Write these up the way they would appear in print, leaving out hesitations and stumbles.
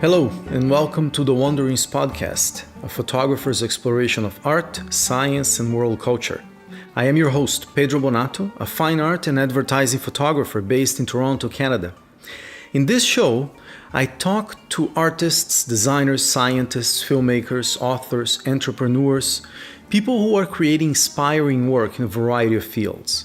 Hello, and welcome to the Wanderings podcast, a photographer's exploration of art, science, and world culture. I am your host, Pedro Bonatto, a fine art and advertising photographer based in Toronto, Canada. In this show, I talk to artists, designers, scientists, filmmakers, authors, entrepreneurs, people who are creating inspiring work in a variety of fields.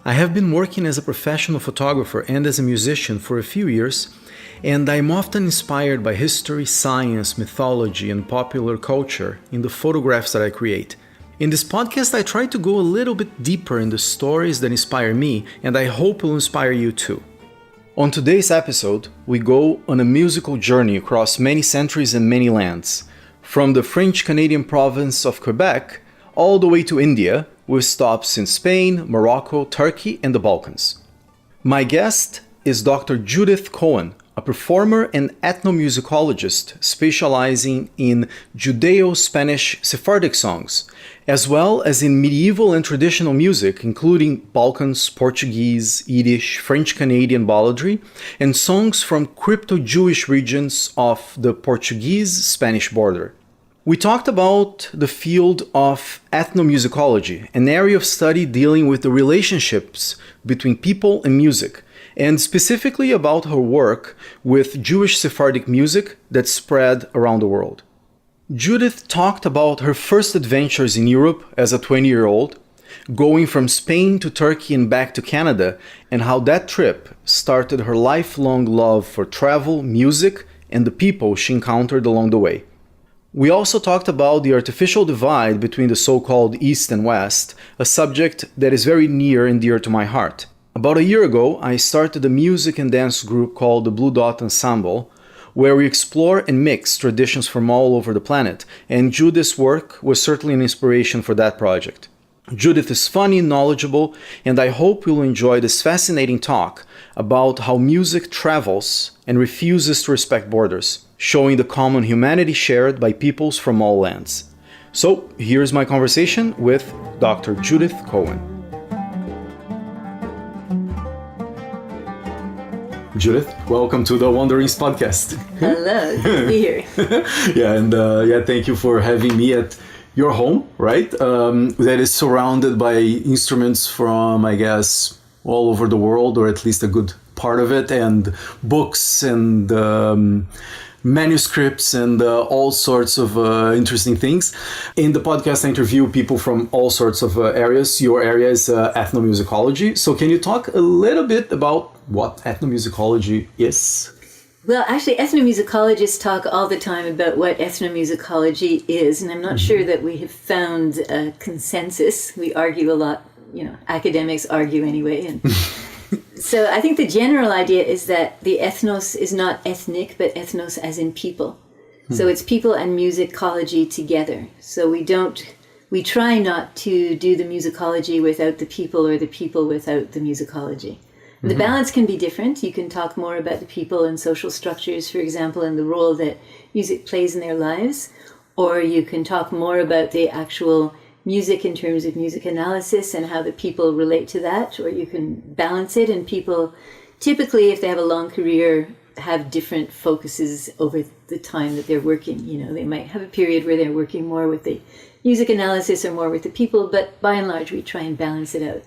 I have been working as a professional photographer and as a musician for a few years, and I'm often inspired by history, science, mythology, and popular culture in the photographs that I create. In this podcast, I try to go a little bit deeper in the stories that inspire me, and I hope will inspire you too. On today's episode, we go on a musical journey across many centuries and many lands, from the French-Canadian province of Quebec all the way to India, with stops in Spain, Morocco, Turkey, and the Balkans. My guest is Dr. Judith Cohen, a performer and ethnomusicologist specializing in Judeo-Spanish Sephardic songs, as well as in medieval and traditional music, including Balkans, Portuguese, Yiddish, French-Canadian balladry, and songs from crypto-Jewish regions of the Portuguese-Spanish border. We talked about the field of ethnomusicology, an area of study dealing with the relationships between people and music, and specifically about her work with Jewish Sephardic music that spread around the world. Judith talked about her first adventures in Europe as a 20-year-old, going from Spain to Turkey and back to Canada, and how that trip started her lifelong love for travel, music, and the people she encountered along the way. We also talked about the artificial divide between the so-called East and West, a subject that is very near and dear to my heart. About a year ago, I started a music and dance group called the Blue Dot Ensemble, where we explore and mix traditions from all over the planet, and Judith's work was certainly an inspiration for that project. Judith is funny, knowledgeable, and I hope you'll enjoy this fascinating talk about how music travels and refuses to respect borders, showing the common humanity shared by peoples from all lands. So, here's my conversation with Dr. Judith Cohen. Judith, welcome to the Wanderings podcast. Hello, good to be here. Thank you for having me at your home, right? That is surrounded by instruments from, I guess, all over the world, or at least a good part of it, and books and manuscripts and all sorts of interesting things. In the podcast, I interview people from all sorts of areas. Your area is ethnomusicology. So can you talk a little bit about what ethnomusicology is? Well, actually, ethnomusicologists talk all the time about what ethnomusicology is, and I'm not sure that we have found a consensus. We argue a lot, academics argue anyway. And so I think the general idea is that the ethnos is not ethnic, but ethnos as in people. So it's people and musicology together. So we try not to do the musicology without the people or the people without the musicology. The balance can be different. You can talk more about the people and social structures, for example, and the role that music plays in their lives. Or you can talk more about the actual music in terms of music analysis and how the people relate to that. Or you can balance it, and people typically, if they have a long career, have different focuses over the time that they're working. They might have a period where they're working more with the music analysis or more with the people, but by and large, we try and balance it out.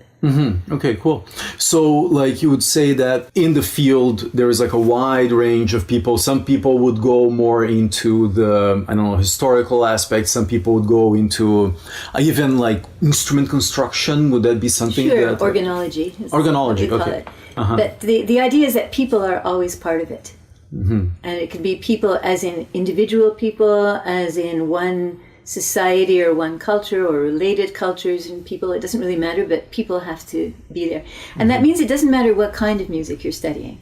Okay, cool. So you would say that in the field, there is a wide range of people. Some people would go more into the, historical aspects. Some people would go into even instrument construction. Would that be something? Sure, organology. Organology, okay. But the idea is that people are always part of it. And it can be people as in individual people, as in one society or one culture or related cultures and people. It doesn't really matter, but people have to be there. And that means it doesn't matter what kind of music you're studying,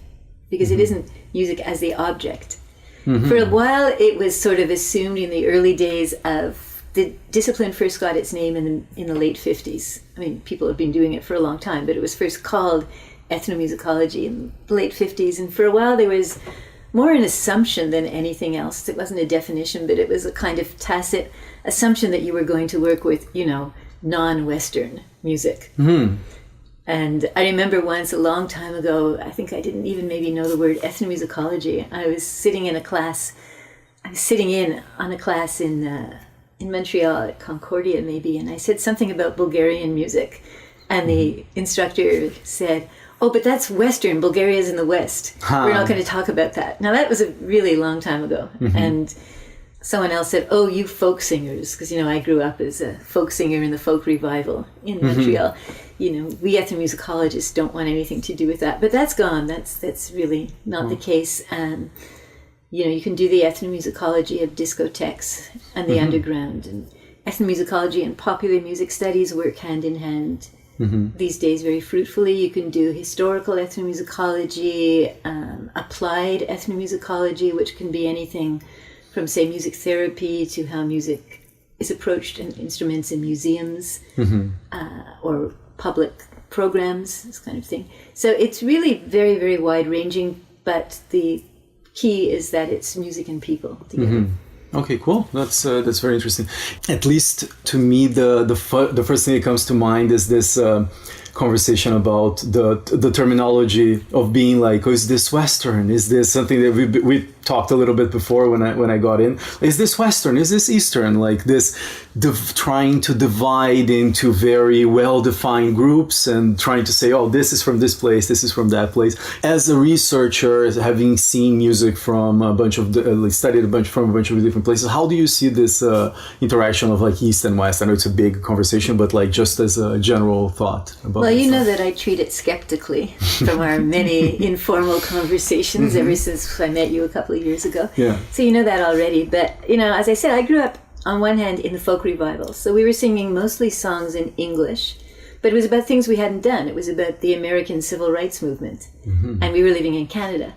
because it isn't music as the object. For a while, it was sort of assumed in the early days of the discipline first got its name in the late 50s. I mean, people have been doing it for a long time, but it was first called ethnomusicology in the late 50s. And for a while, there was more an assumption than anything else. It wasn't a definition, but it was a kind of tacit assumption that you were going to work with, non-Western music. And I remember once a long time ago, I think I didn't even maybe know the word ethnomusicology. I was sitting in a class on a class in Montreal at Concordia maybe, and I said something about Bulgarian music. And the instructor said, "Oh, but that's Western. Bulgaria's in the West. We're not going to talk about that." Now, that was a really long time ago. And someone else said, "Oh, you folk singers," because, I grew up as a folk singer in the folk revival in Montreal. We ethnomusicologists don't want anything to do with that. But that's gone. That's really not the case. You can do the ethnomusicology of discotheques and the underground. And ethnomusicology and popular music studies work hand in hand. These days very fruitfully. You can do historical ethnomusicology, applied ethnomusicology, which can be anything from, say, music therapy to how music is approached in instruments in museums or public programs, this kind of thing. So it's really very, very wide-ranging, but the key is that it's music and people together. Okay, cool. That's very interesting. At least to me, the first thing that comes to mind is this conversation about the terminology of being like, oh, is this Western? Is this something that we talked a little bit before when I got in? Is this Western? Is this Eastern? Like this, trying to divide into very well-defined groups and trying to say, oh, this is from this place, this is from that place. As a researcher, having seen music from studied a bunch from a bunch of different places, how do you see this interaction of like East and West? I know it's a big conversation, but like just as a general thought about. Well, you know that I treat it skeptically from our many informal conversations ever since I met you a couple of years ago. Yeah. So you know that already. But, as I said, I grew up on one hand in the folk revival. So we were singing mostly songs in English, but it was about things we hadn't done. It was about the American civil rights movement. And we were living in Canada.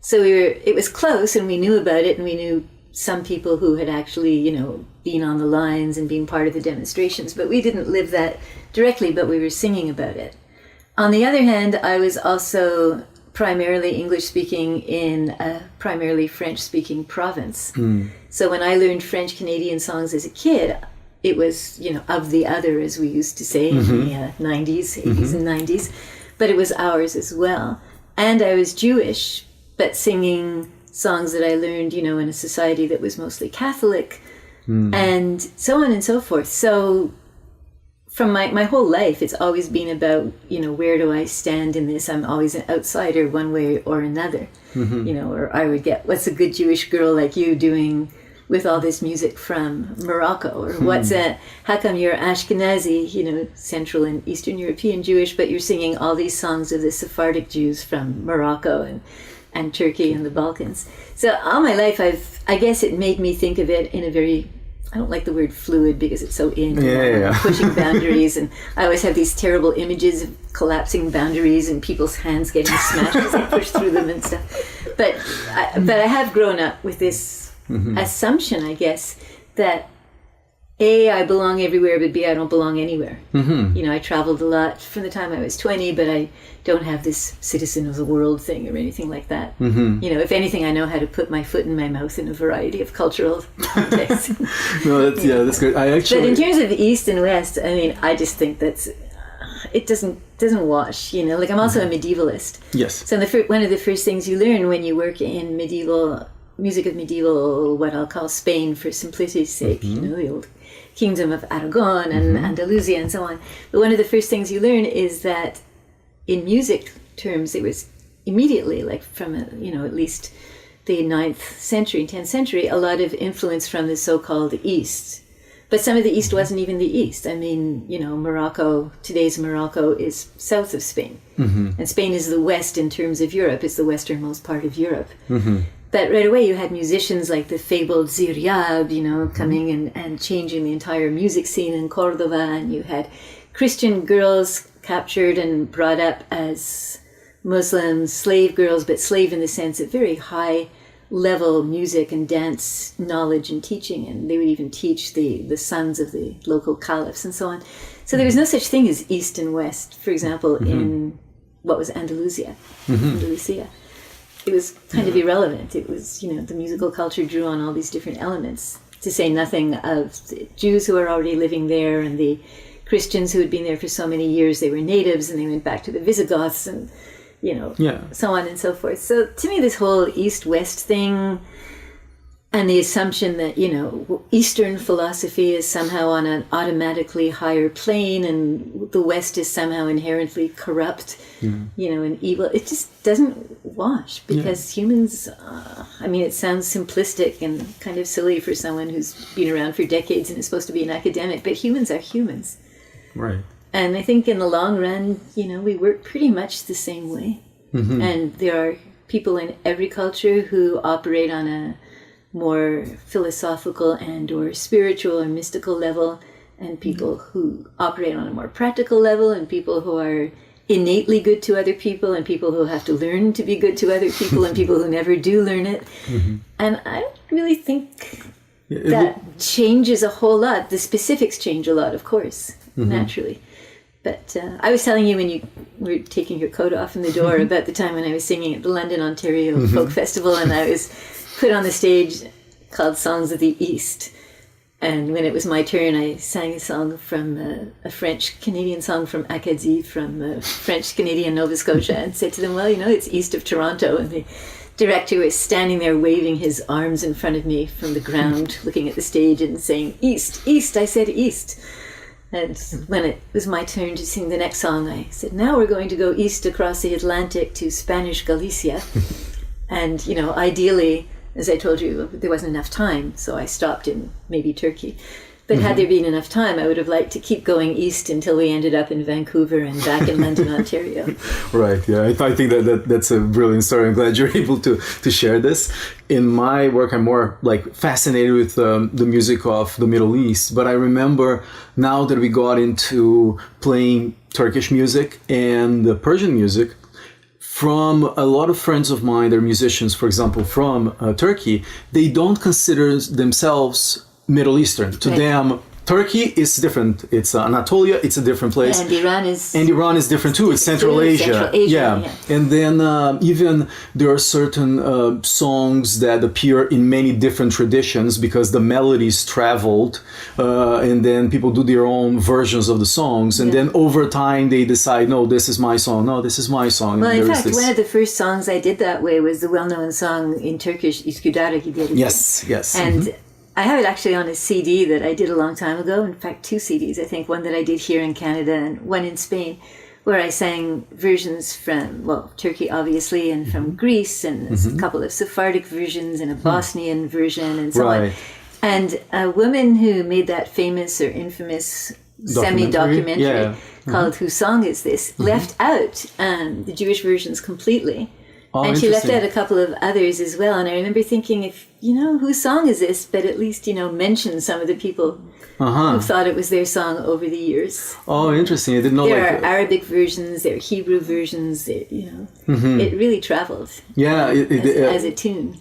So it was close, and we knew about it, and we knew some people who had actually, been on the lines and been part of the demonstrations, but we didn't live that directly, but we were singing about it. On the other hand, I was also primarily English-speaking in a primarily French-speaking province. So when I learned French Canadian songs as a kid, it was, of the other, as we used to say in the 90s, 80s and 90s, but it was ours as well. And I was Jewish, but singing songs that I learned, in a society that was mostly Catholic, and so on and so forth. So from my whole life, it's always been about, where do I stand in this? I'm always an outsider one way or another, or I would get, what's a good Jewish girl like you doing with all this music from Morocco? Or how come you're Ashkenazi, Central and Eastern European Jewish, but you're singing all these songs of the Sephardic Jews from Morocco and Turkey and the Balkans. So all my life, I guess it made me think of it in a very, I don't like the word fluid because it's so pushing boundaries, and I always have these terrible images of collapsing boundaries and people's hands getting smashed as I push through them and stuff. But I have grown up with this assumption, I guess, that A, I belong everywhere, but B, I don't belong anywhere. I traveled a lot from the time I was 20, but I don't have this citizen of the world thing or anything like that. If anything, I know how to put my foot in my mouth in a variety of cultural contexts. No, that's good. But in terms of East and West, I just think it doesn't wash. I'm also a medievalist. Yes. So one of the first things you learn when you work in music of medieval, what I'll call Spain for simplicity's sake, the old Kingdom of Aragon and Andalusia and so on. But one of the first things you learn is that in music terms, it was immediately, like from, at least the 9th century, 10th century, a lot of influence from the so-called East. But some of the East wasn't even the East. Morocco, today's Morocco is south of Spain. And Spain is the West in terms of Europe. It's the westernmost part of Europe. But right away you had musicians like the fabled Ziryab, coming and changing the entire music scene in Cordoba, and you had Christian girls captured and brought up as Muslim slave girls, but slave in the sense of very high level music and dance knowledge and teaching, and they would even teach the sons of the local caliphs and so on. So there was no such thing as East and West, for example, in what was Andalusia. It was kind of irrelevant. It was, the musical culture drew on all these different elements, to say nothing of the Jews who are already living there and the Christians who had been there for so many years, they were natives and they went back to the Visigoths and, so on and so forth. So to me, this whole East-West thing and the assumption that, Eastern philosophy is somehow on an automatically higher plane and the West is somehow inherently corrupt, and evil, it just doesn't wash because humans, it sounds simplistic and kind of silly for someone who's been around for decades and is supposed to be an academic, but humans are humans. Right. And I think in the long run, we work pretty much the same way. Mm-hmm. And there are people in every culture who operate on a more philosophical and or spiritual or mystical level, and people who operate on a more practical level, and people who are innately good to other people, and people who have to learn to be good to other people, and people who never do learn it. Mm-hmm. And I really think that changes a whole lot. The specifics change a lot, of course, naturally. But I was telling you when you were taking your coat off in the door about the time when I was singing at the London, Ontario Folk Festival, and I was put on the stage called Songs of the East. And when it was my turn, I sang a song from a French-Canadian song from Acadie, from French-Canadian Nova Scotia, and said to them, well, it's east of Toronto. And the director was standing there waving his arms in front of me from the ground, looking at the stage and saying, East, East, I said East. And when it was my turn to sing the next song, I said, now we're going to go east across the Atlantic to Spanish Galicia. And, ideally, as I told you, there wasn't enough time, so I stopped in maybe Turkey. But had there been enough time, I would have liked to keep going east until we ended up in Vancouver and back in London, Ontario. Right, yeah. I think that's a brilliant story. I'm glad you're able to share this. In my work, I'm more fascinated with the music of the Middle East. But I remember now that we got into playing Turkish music and the Persian music, from a lot of friends of mine, they're musicians, for example, from Turkey, they don't consider themselves Middle Eastern. To them, Turkey is different. It's Anatolia. It's a different place. And Iran is different too. It's Central Asia. Yeah. And then even there are certain songs that appear in many different traditions because the melodies traveled, and then people do their own versions of the songs. And then over time they decide, no, this is my song. No, this is my song. Well, in fact, one of the first songs I did that way was the well-known song in Turkish, Üsküdar'a Giderim. Yes. And I have it actually on a CD that I did a long time ago. In fact, 2 CDs, I think. One that I did here in Canada and one in Spain, where I sang versions from, Turkey, obviously, and from Greece, and a couple of Sephardic versions and a Bosnian version and so on. And a woman who made that famous or infamous semi-documentary called Whose Song Is This? Left out the Jewish versions completely. Oh, and she left out a couple of others as well. And I remember thinking, whose song is this? But at least, mention some of the people who thought it was their song over the years. Oh, interesting. I didn't know. There are Arabic versions, there are Hebrew versions, it really traveled as a tune.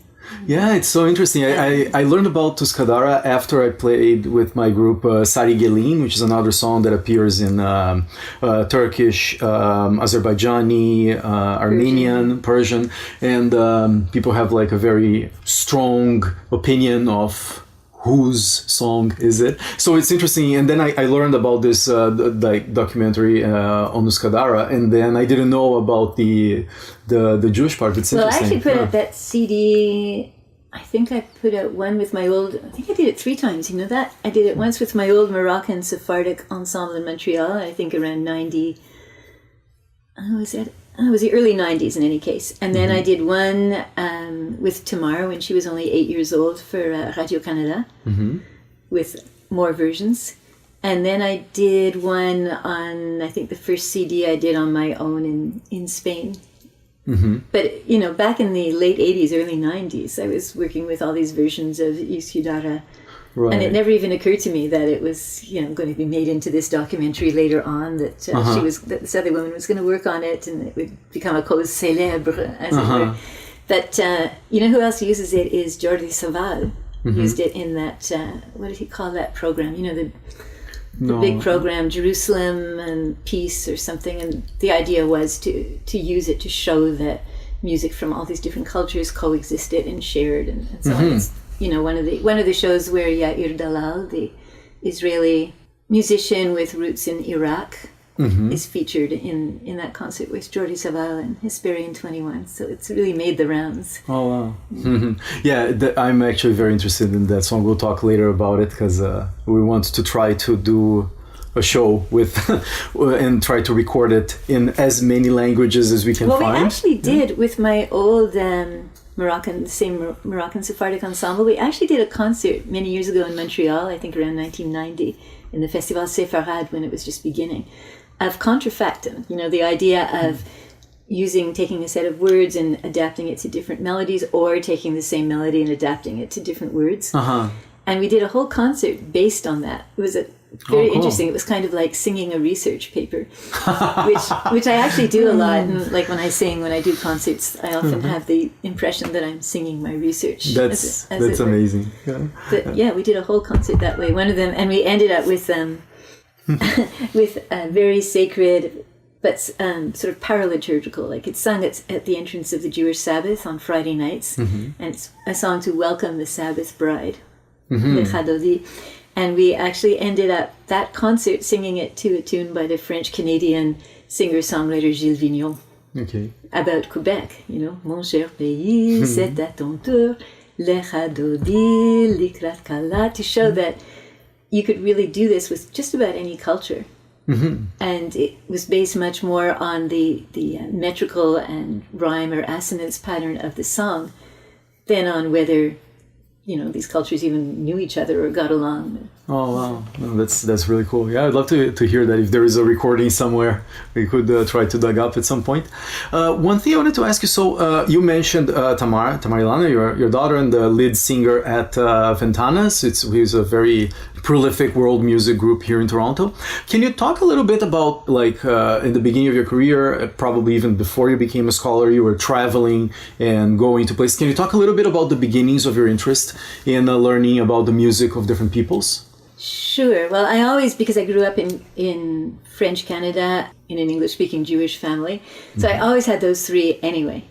Yeah, it's so interesting. I learned about Tusker Daraa after I played with my group Sari Gelin, which is another song that appears in Turkish, Azerbaijani, Armenian, Persian. And people have a very strong opinion of whose song is it. So it's interesting. And then I learned about this documentary on Tusker Daraa, and then I didn't know about the Jewish part. It's interesting. Well, I actually put out that CD. I think I put out one with my old. I think I did it 3 times. You know that? I did it once with my old Moroccan Sephardic Ensemble in Montreal. I think around 90. It was the early 90s in any case. And then I did one with Tamar when she was only 8 years old for Radio Canada with more versions. And then I did one on, I think the first CD I did on my own in Spain. But, back in the late 80s, early 90s, I was working with all these versions of Üsküdar'a. Right. And it never even occurred to me that it was, going to be made into this documentary later on. That that this other woman was going to work on it, and it would become a cause célèbre, as it were. But who else uses it is Jordi Savall. Used it in that. What did he call that program? The big program, Jerusalem and Peace or something. And the idea was to use it to show that music from all these different cultures coexisted and shared and so on. It's, one of the shows where Yair Dalal, the Israeli musician with roots in Iraq, is featured in that concert with Jordi Savall and Hesperian 21. So it's really made the rounds. Oh, wow. Yeah, I'm actually very interested in that song. We'll talk later about it because we want to try to do a show with and try to record it in as many languages as we can find. Well, we actually did with my old Moroccan Sephardic Ensemble. We actually did a concert many years ago in Montreal, I think around 1990, in the Festival Sepharad when it was just beginning, of contrafactum, the idea of taking a set of words and adapting it to different melodies, or taking the same melody and adapting it to different words. And we did a whole concert based on that. It was very interesting. It was kind of like singing a research paper, which I actually do a lot. And like when I do concerts, I often have the impression that I'm singing my research. That's amazing. Yeah. But yeah, we did a whole concert that way. One of them, and we ended up with with a very sacred, but sort of paraliturgical. Like it's sung at the entrance of the Jewish Sabbath on Friday nights, and it's a song to welcome the Sabbath bride, the Chadodi. And we actually ended up that concert singing it to a tune by the French-Canadian singer-songwriter Gilles Vignon about Quebec. Mon cher pays, c'est à ton tour, le Chadodi, l'ikrat kala, to show that you could really do this with just about any culture. And it was based much more on the metrical and rhyme or assonance pattern of the song than on whether these cultures even knew each other or got along. Oh wow, no, that's really cool. Yeah, I'd love to hear that. If there is a recording somewhere, we could try to dig up at some point. One thing I wanted to ask you, so you mentioned Tamar Ilana, your daughter and the lead singer at Ventanas. He's a very prolific world music group here in Toronto. Can you talk a little bit about, like, in the beginning of your career, probably even before you became a scholar, you were traveling and going to places. Can you talk a little bit about the beginnings of your interest in learning about the music of different peoples? Sure. Well, I always, because I grew up in French Canada, in an English-speaking Jewish family, so I always had those three anyway.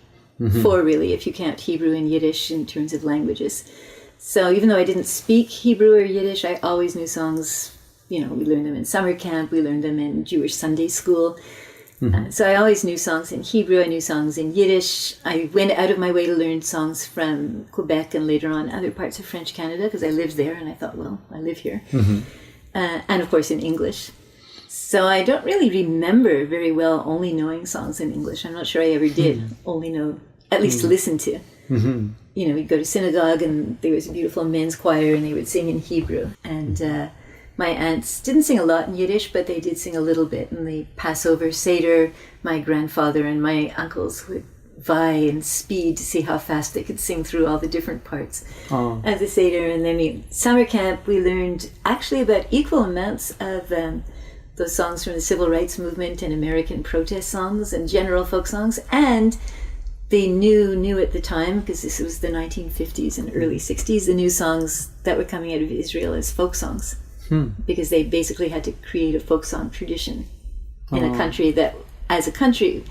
Four, really, if you count Hebrew and Yiddish in terms of languages. So even though I didn't speak Hebrew or Yiddish, I always knew songs. We learned them in summer camp, we learned them in Jewish Sunday school. So I always knew songs in Hebrew, I knew songs in Yiddish. I went out of my way to learn songs from Quebec and later on other parts of French Canada because I lived there and I thought, well, I live here. And of course in English. So I don't really remember very well only knowing songs in English. I'm not sure I ever did only know, at least listen to. We'd go to synagogue and there was a beautiful men's choir and they would sing in Hebrew. And my aunts didn't sing a lot in Yiddish, but they did sing a little bit. And the Passover Seder, my grandfather and my uncles would vie and speed to see how fast they could sing through all the different parts of the Seder. And then summer camp, we learned actually about equal amounts of those songs from the Civil Rights Movement and American protest songs and general folk songs. And they knew at the time, because this was the 1950s and early 60s, the new songs that were coming out of Israel as folk songs. Because they basically had to create a folk song tradition in a country that, as a country,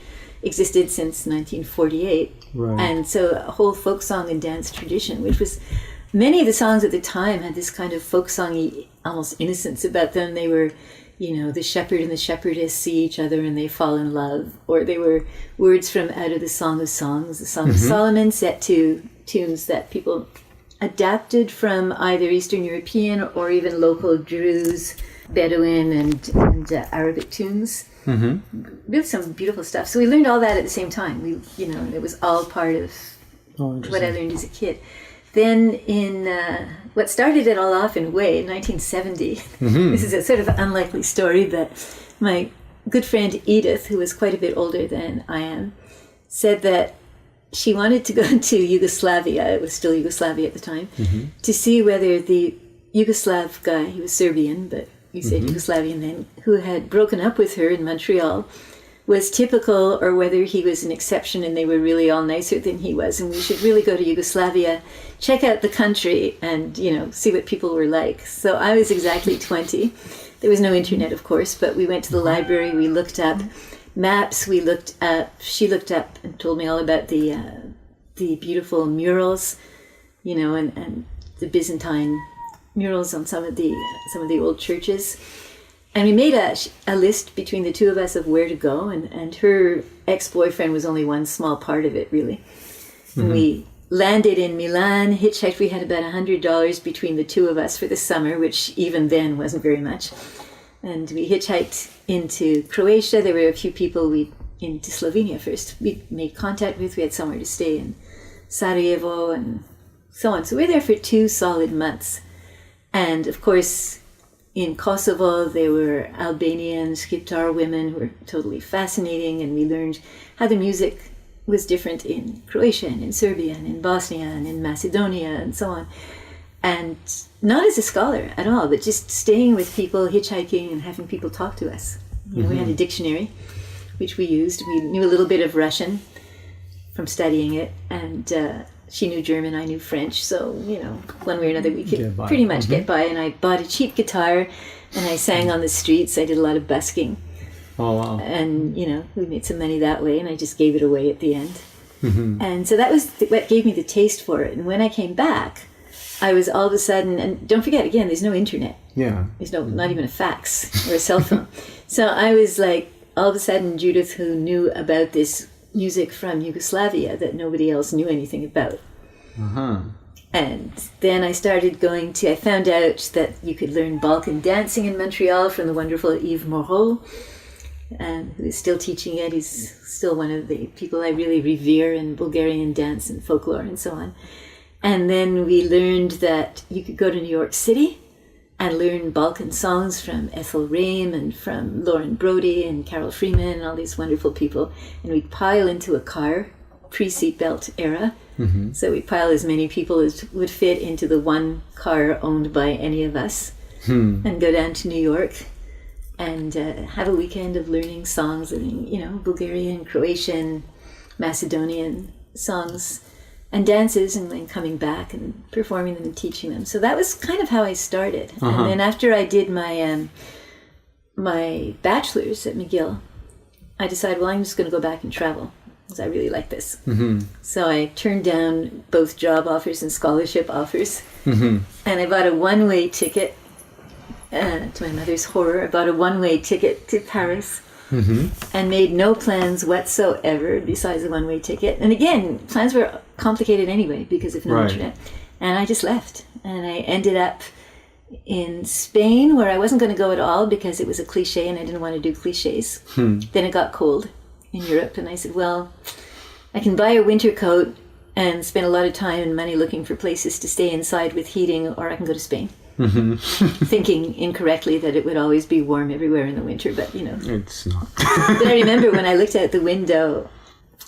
existed since 1948. And so a whole folk song and dance tradition, which was, many of the songs at the time had this kind of folk songy almost innocence about them. They were, the shepherd and the shepherdess see each other and they fall in love. Or they were words from out of the Song of Songs, the Song of Solomon, set to tunes that people adapted from either Eastern European or even local Druze, Bedouin, and Arabic tunes. Really some beautiful stuff. So we learned all that at the same time. It was all part of what I learned as a kid. Then in what started it all off in Way in 1970, this is a sort of unlikely story, but my good friend Edith, who was quite a bit older than I am, said that she wanted to go to Yugoslavia, it was still Yugoslavia at the time, to see whether the Yugoslav guy, he was Serbian, but we said Yugoslavian then, who had broken up with her in Montreal, was typical or whether he was an exception and they were really all nicer than he was. And we should really go to Yugoslavia, check out the country and, see what people were like. So I was exactly 20. There was no internet, of course, but we went to the library, we looked up maps, she looked up and told me all about the beautiful murals, and the Byzantine murals on some of the old churches. And we made a list between the two of us of where to go, and her ex-boyfriend was only one small part of it, really. And we landed in Milan, hitchhiked. We had about $100 between the two of us for the summer, which even then wasn't very much. And we hitchhiked into Croatia. There were a few people into Slovenia first. We made contact with. We had somewhere to stay in Sarajevo and so on. So we were there for 2 solid months. And of course, in Kosovo, there were Albanian guitar women who were totally fascinating. And we learned how the music was different in Croatia and in Serbia and in Bosnia and in Macedonia and so on. And not as a scholar at all, but just staying with people, hitchhiking, and having people talk to us. You know, we had a dictionary, which we used. We knew a little bit of Russian from studying it, and she knew German, I knew French. So, you know, one way or another, we could pretty much get by. And I bought a cheap guitar, and I sang on the streets. I did a lot of busking. Oh, wow. And, you know, we made some money that way, and I just gave it away at the end. And so that was what gave me the taste for it. And when I came back, I was all of a sudden, and don't forget, again, there's no internet. Yeah. There's not even a fax or a cell phone. So I was like, all of a sudden, Judith, who knew about this music from Yugoslavia that nobody else knew anything about. And then I started I found out that you could learn Balkan dancing in Montreal from the wonderful Yves Moreau, who is still teaching it. He's still one of the people I really revere in Bulgarian dance and folklore and so on. And then we learned that you could go to New York City and learn Balkan songs from Ethel Rame and from Lauren Brody and Carol Freeman and all these wonderful people. And we'd pile into a car, pre-seatbelt era. So we'd pile as many people as would fit into the one car owned by any of us and go down to New York and have a weekend of learning songs and, you know, Bulgarian, Croatian, Macedonian songs and dances, and then coming back and performing them and teaching them. So that was kind of how I started. And then after I did my my bachelor's at McGill, I decided, well, I'm just going to go back and travel because I really like this. So I turned down both job offers and scholarship offers. And I bought a one-way ticket, to my mother's horror, I bought a one-way ticket to Paris. And made no plans whatsoever besides a one-way ticket. And again, plans were complicated anyway because of no internet. And I just left. And I ended up in Spain, where I wasn't going to go at all because it was a cliche and I didn't want to do cliches. Then it got cold in Europe, and I said, well, I can buy a winter coat and spend a lot of time and money looking for places to stay inside with heating, or I can go to Spain. Thinking incorrectly that it would always be warm everywhere in the winter, but you know, it's not. But I remember when I looked out the window,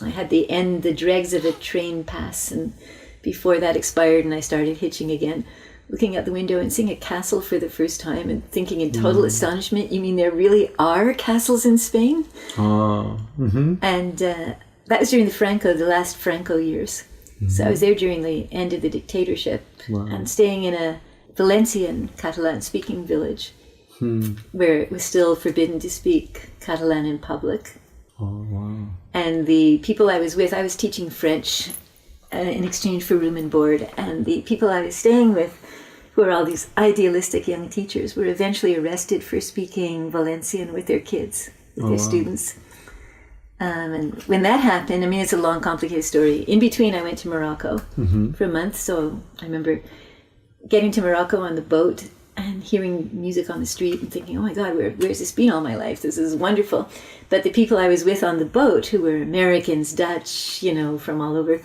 I had the dregs of a train pass, and before that expired and I started hitching again, looking out the window and seeing a castle for the first time and thinking in total astonishment, you mean there really are castles in Spain? And that was during the last Franco years. So I was there during the end of the dictatorship and staying in a Valencian Catalan-speaking village where it was still forbidden to speak Catalan in public. And the people I was with, I was teaching French in exchange for room and board, and the people I was staying with, who were all these idealistic young teachers, were eventually arrested for speaking Valencian with their kids, with their students. And when that happened, I mean, it's a long, complicated story. In between, I went to Morocco for a month, so I remember getting to Morocco on the boat and hearing music on the street and thinking, oh my God, where's this been all my life? This is wonderful. But the people I was with on the boat, who were Americans, Dutch, you know, from all over,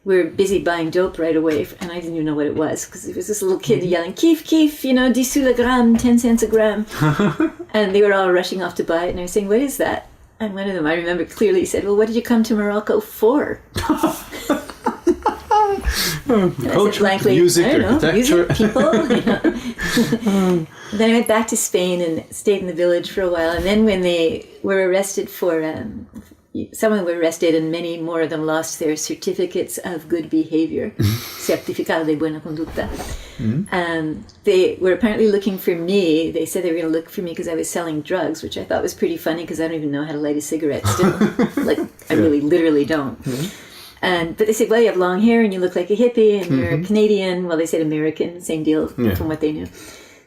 were busy buying dope right away. And I didn't even know what it was, because there was this little kid yelling, "Kif, kif, you know, 10 sous le gramme, 10 cents a gram." And they were all rushing off to buy it. And I was saying, what is that? And one of them, I remember clearly, said, well, what did you come to Morocco for? Culture, blankly, music, architecture. Music, people. You know. Then I went back to Spain and stayed in the village for a while. And then when they were arrested some of them were arrested and many more of them lost their certificates of good behavior, certificado de buena conducta. They were apparently looking for me. They said they were going to look for me because I was selling drugs, which I thought was pretty funny because I don't even know how to light a cigarette still. I really literally don't. But they said, well, you have long hair and you look like a hippie and you're Canadian. Well, they said American, same deal from what they knew.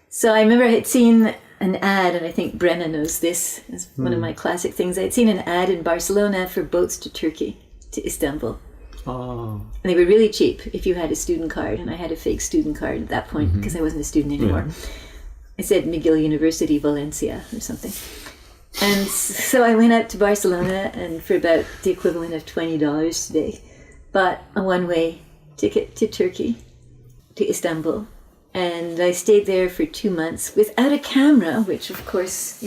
So I remember I had seen an ad, and I think Brenna knows this, as one of my classic things. I'd seen an ad in Barcelona for boats to Turkey, to Istanbul. Oh. And they were really cheap if you had a student card, and I had a fake student card at that point because I wasn't a student anymore. Yeah. It said McGill University Valencia or something. And so I went out to Barcelona, and for about the equivalent of $20 today, bought a one-way ticket to Turkey, to Istanbul. And I stayed there for 2 months without a camera, which of course,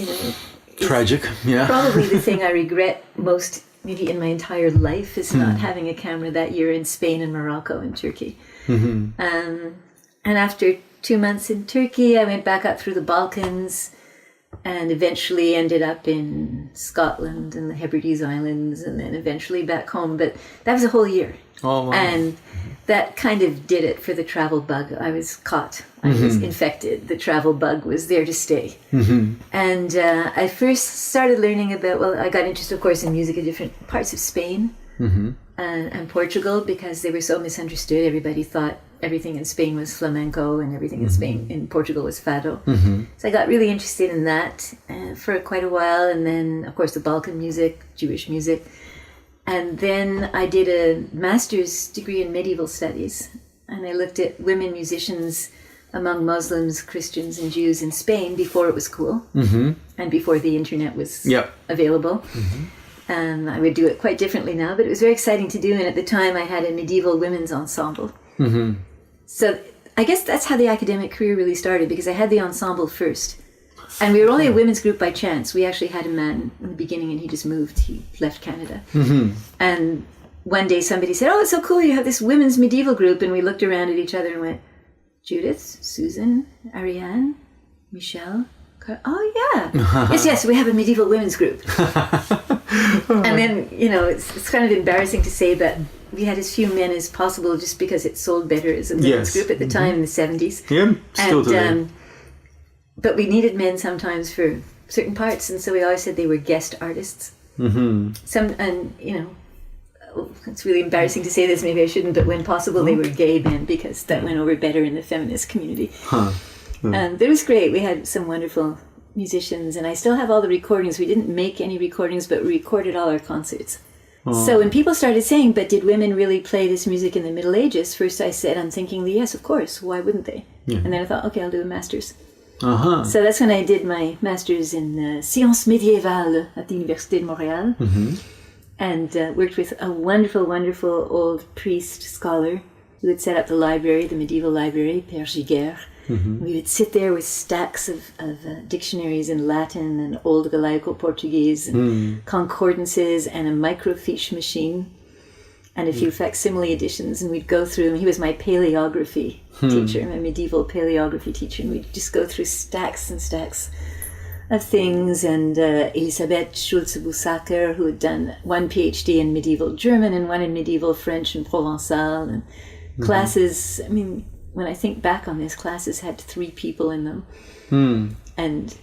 tragic, yeah. Probably the thing I regret most maybe in my entire life is not having a camera that year in Spain and Morocco and Turkey. And after 2 months in Turkey, I went back up through the Balkans and eventually ended up in Scotland and the Hebrides Islands and then eventually back home. But that was a whole year. Oh, wow. And that kind of did it for the travel bug. I was caught. I was infected. The travel bug was there to stay. And I first started learning about, I got interested, of course, in music in different parts of Spain and Portugal because they were so misunderstood. Everybody thought everything in Spain was flamenco and everything in Portugal was fado. So I got really interested in that for quite a while. And then, of course, the Balkan music, Jewish music. And then I did a master's degree in medieval studies. And I looked at women musicians among Muslims, Christians, and Jews in Spain before it was cool and before the internet was available. And I would do it quite differently now, but it was very exciting to do. And at the time, I had a medieval women's ensemble. So I guess that's how the academic career really started, because I had the ensemble first. And we were only a women's group by chance. We actually had a man in the beginning, and he just moved. He left Canada. And one day somebody said, "Oh, it's so cool, you have this women's medieval group." And we looked around at each other and went, "Judith, Susan, Ariane, Michelle, oh yeah. yes, we have a medieval women's group." And then, it's kind of embarrassing to say, but we had as few men as possible just because it sold better as a women's group at the time in the 70s. Yeah, still today. But we needed men sometimes for certain parts, and so we always said they were guest artists. It's really embarrassing to say this, maybe I shouldn't, but when possible they were gay men, because that went over better in the feminist community. And it was great. We had some wonderful musicians, and I still have all the recordings. We didn't make any recordings, but we recorded all our concerts. So when people started saying, "But did women really play this music in the Middle Ages?" First I said, unthinkingly, yes, of course. Why wouldn't they? And then I thought, okay, I'll do a master's. So that's when I did my master's in Sciences Médiévales at the Université de Montréal, and worked with a wonderful, wonderful old priest scholar who had set up the library, the medieval library, Père Giguère. We would sit there with stacks of dictionaries in Latin and Old Galaico-Portuguese and concordances and a microfiche machine and a few facsimile editions, and we'd go through, and he was my paleography teacher, my medieval paleography teacher, and we'd just go through stacks and stacks of things. And Elisabeth Schulze-Bussacker, who had done one PhD in medieval German and one in medieval French and Provençal, and classes, I mean, when I think back on this, classes had 3 people in them. And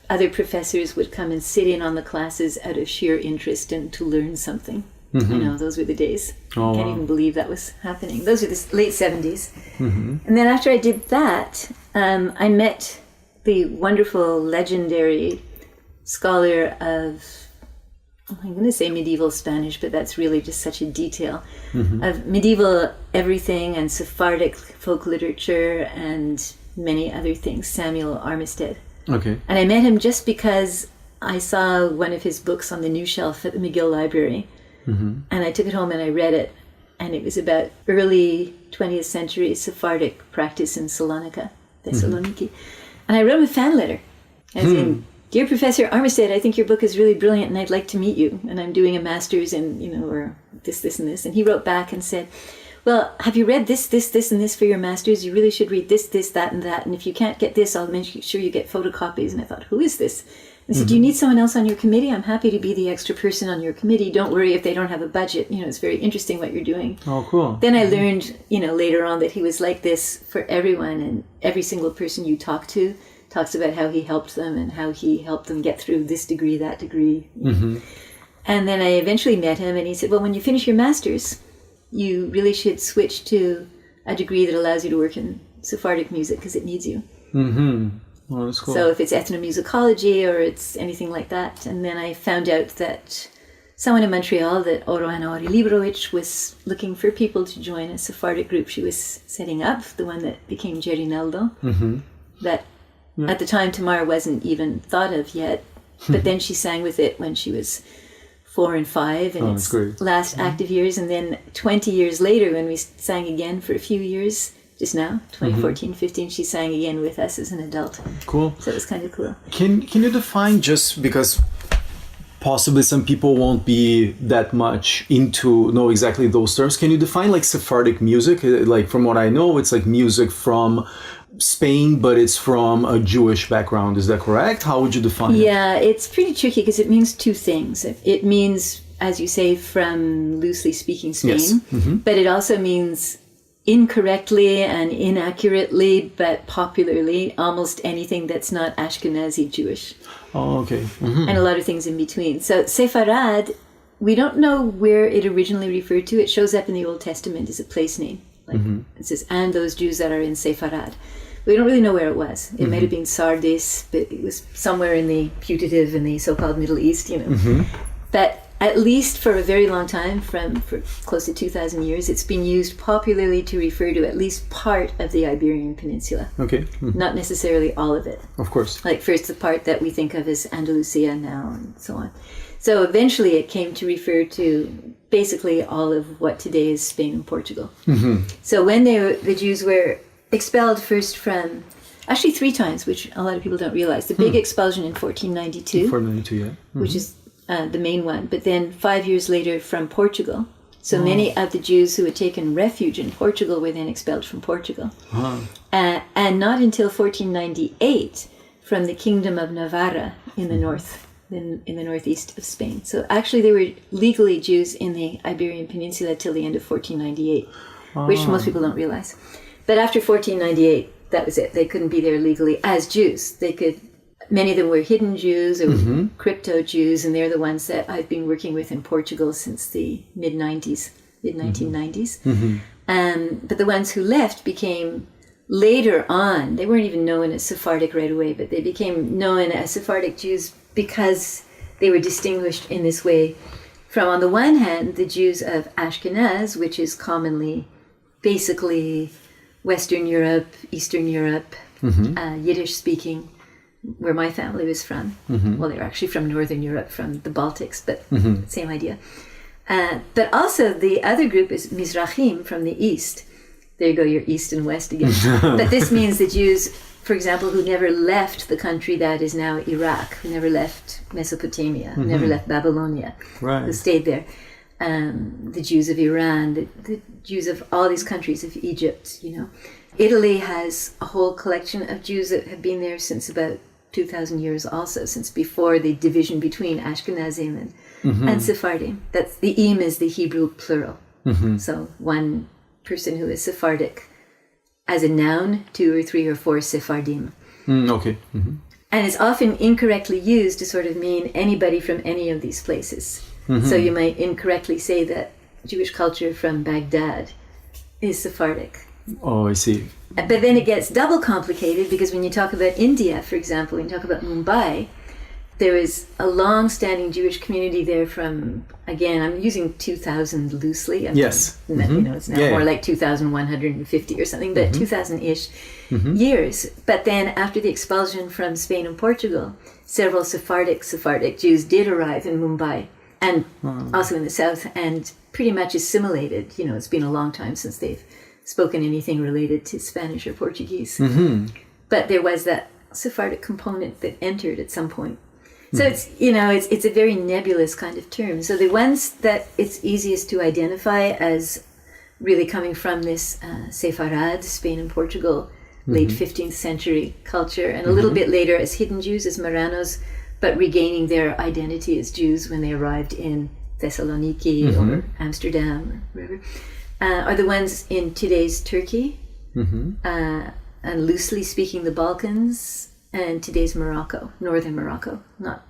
other professors would come and sit in on the classes out of sheer interest and to learn something. Those were the days. I can't even believe that was happening. Those were the late 70s. And then after I did that, I met the wonderful, legendary scholar of, I'm going to say medieval Spanish, but that's really just such a detail, of medieval everything and Sephardic folk literature and many other things, Samuel Armistead. And I met him just because I saw one of his books on the new shelf at the McGill Library. And I took it home and I read it, and it was about early 20th century Sephardic practice in Salonika, Thessaloniki. And I wrote him a fan letter, as in, "Dear Professor Armistead, I think your book is really brilliant and I'd like to meet you. And I'm doing a master's in, or this, and this." And he wrote back and said, "Well, have you read this, and this for your master's? You really should read this, that, and that. And if you can't get this, I'll make sure you get photocopies." And I thought, who is this? And I said, "Do you need someone else on your committee? I'm happy to be the extra person on your committee. Don't worry if they don't have a budget. It's very interesting what you're doing." Oh, cool. Then I learned, later on that he was like this for everyone, and every single person you talk to talks about how he helped them and how he helped them get through this degree, that degree. And then I eventually met him, and he said, "Well, when you finish your master's, you really should switch to a degree that allows you to work in Sephardic music because it needs you." Oh, that's cool. So if it's ethnomusicology or it's anything like that. And then I found out that someone in Montreal, that Oroana Orelibrovich, was looking for people to join a Sephardic group she was setting up, the one that became Gerinaldo, that at the time Tamar wasn't even thought of yet. But then she sang with it when she was 4 and 5 in its last active years. And then 20 years later, when we sang again for a few years, just now, 2014, 15, she sang again with us as an adult. Cool. So it was kind of cool. Can you define, just because possibly some people won't be that much into know exactly those terms, can you define like Sephardic music? Like from what I know, it's like music from Spain, but it's from a Jewish background. Is that correct? How would you define it? Yeah, it's pretty tricky because it means two things. It means, as you say, from loosely speaking Spain, but it also means incorrectly and inaccurately, but popularly, almost anything that's not Ashkenazi Jewish. Oh, okay. And a lot of things in between. So Sepharad, we don't know where it originally referred to. It shows up in the Old Testament as a place name. Like it says, and those Jews that are in Sepharad. We don't really know where it was. It might have been Sardis, but it was somewhere in the putative in the so-called Middle East, But at least for a very long time, for close to 2,000 years, it's been used popularly to refer to at least part of the Iberian Peninsula. Okay. Not necessarily all of it. Of course. Like first the part that we think of as Andalusia now and so on. So eventually it came to refer to basically all of what today is Spain and Portugal. So when the Jews were expelled first from, actually 3 times, which a lot of people don't realize. The big expulsion in 1492. 1492, yeah. Which is the main one. But then 5 years later from Portugal. So many of the Jews who had taken refuge in Portugal were then expelled from Portugal. And not until 1498 from the Kingdom of Navarra in the north, in the northeast of Spain. So actually they were legally Jews in the Iberian Peninsula till the end of 1498, which most people don't realize. But after 1498, that was it. They couldn't be there legally as Jews. They could. Many of them were hidden Jews or crypto Jews, and they're the ones that I've been working with in Portugal since the mid-1990s. But the ones who left became, later on, they weren't even known as Sephardic right away, but they became known as Sephardic Jews because they were distinguished in this way from, on the one hand, the Jews of Ashkenaz, which is commonly, basically, Western Europe, Eastern Europe, Yiddish speaking, where my family was from. Well, they were actually from Northern Europe, from the Baltics, but same idea. But also the other group is Mizrahim from the East. There you go, you're East and West again. But this means the Jews, for example, who never left the country that is now Iraq, who never left Mesopotamia, who never left Babylonia, who stayed there. The Jews of Iran, the Jews of all these countries of Egypt, Italy has a whole collection of Jews that have been there since about 2,000 years also, since before the division between Ashkenazim and Sephardim. That's the im is the Hebrew plural. So one person who is Sephardic as a noun, 2 or 3 or 4 Sephardim. Okay. And it's often incorrectly used to sort of mean anybody from any of these places. So you might incorrectly say that Jewish culture from Baghdad is Sephardic. Oh, I see. But then it gets double complicated because when you talk about India, for example, when you talk about Mumbai, there is a long-standing Jewish community there from, again, I'm using 2000 loosely. Yes. It's now more like 2,150 or something, but 2,000-ish years. But then after the expulsion from Spain and Portugal, several Sephardic Jews did arrive in Mumbai and also in the south and pretty much assimilated. It's been a long time since they've spoken anything related to Spanish or Portuguese. But there was that Sephardic component that entered at some point. So it's a very nebulous kind of term. So the ones that it's easiest to identify as really coming from this Sepharad, Spain and Portugal, late 15th century culture, and a little bit later as hidden Jews, as Marranos, but regaining their identity as Jews when they arrived in Thessaloniki or Amsterdam or wherever, are the ones in today's Turkey, and loosely speaking the Balkans, and today's Morocco, northern Morocco, not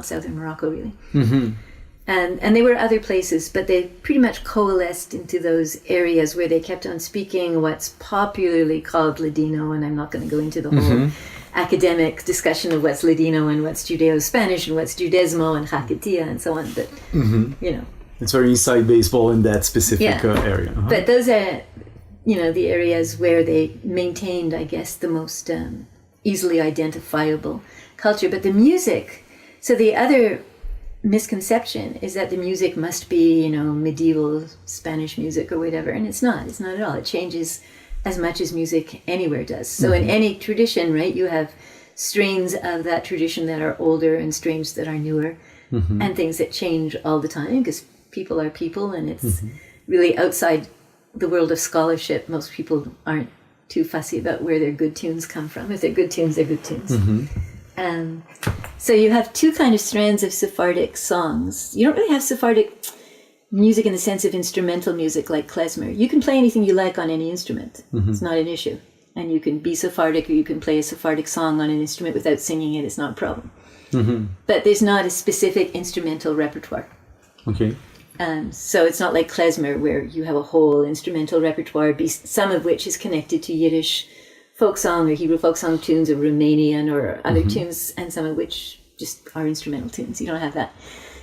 southern Morocco really. And they were other places, but they pretty much coalesced into those areas where they kept on speaking what's popularly called Ladino, and I'm not going to go into the whole academic discussion of what's Ladino and what's Judeo-Spanish and what's Judesmo and Jaquetia and so on. But, It's very inside baseball in that specific area. Uh-huh. But those are, the areas where they maintained, I guess, the most easily identifiable culture. But the music, so the other misconception is that the music must be, medieval Spanish music or whatever, and it's not at all. It changes as much as music anywhere does. So in any tradition, right, you have strains of that tradition that are older and strains that are newer, and things that change all the time because people are people, and it's really outside the world of scholarship. Most people aren't too fussy about where their good tunes come from. If they're good tunes, they're good tunes. So you have two kind of strands of Sephardic songs. You don't really have Sephardic music in the sense of instrumental music like klezmer. You can play anything you like on any instrument. It's not an issue. And you can be Sephardic, or you can play a Sephardic song on an instrument without singing it. It's not a problem. But there's not a specific instrumental repertoire. Okay. So it's not like klezmer where you have a whole instrumental repertoire, some of which is connected to Yiddish folk song or Hebrew folk song tunes or Romanian or other tunes, and some of which just are instrumental tunes. You don't have that.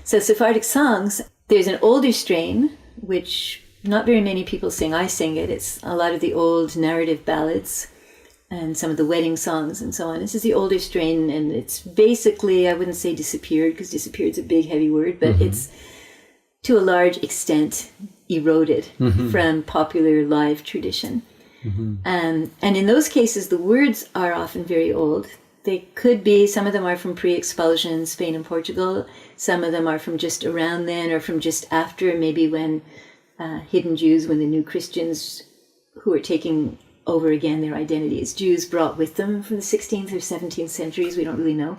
So Sephardic songs, there's an older strain, which not very many people sing. I sing it. It's a lot of the old narrative ballads and some of the wedding songs and so on. This is the older strain, and it's basically, I wouldn't say disappeared, because disappeared is a big, heavy word, but it's to a large extent eroded from popular live tradition. And in those cases, the words are often very old. They could be, some of them are from pre-expulsion, Spain and Portugal. Some of them are from just around then, or from just after, maybe when hidden Jews, when the new Christians who are taking over again their identity as Jews brought with them from the 16th or 17th centuries. We don't really know.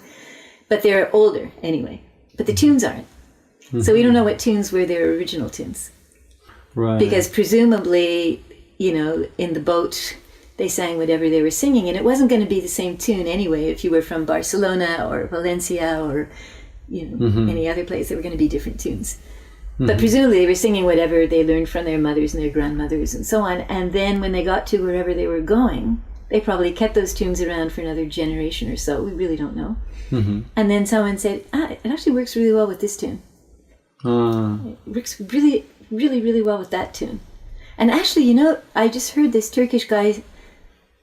But they're older anyway. But the tunes aren't. So we don't know what tunes were their original tunes. Right. Because presumably, in the boat, they sang whatever they were singing, and it wasn't going to be the same tune anyway. If you were from Barcelona or Valencia or, any other place, there were going to be different tunes. But presumably they were singing whatever they learned from their mothers and their grandmothers and so on. And then when they got to wherever they were going, they probably kept those tunes around for another generation or so. We really don't know. And then someone said, it actually works really well with this tune. It works really, really, really well with that tune. And actually, I just heard this Turkish guy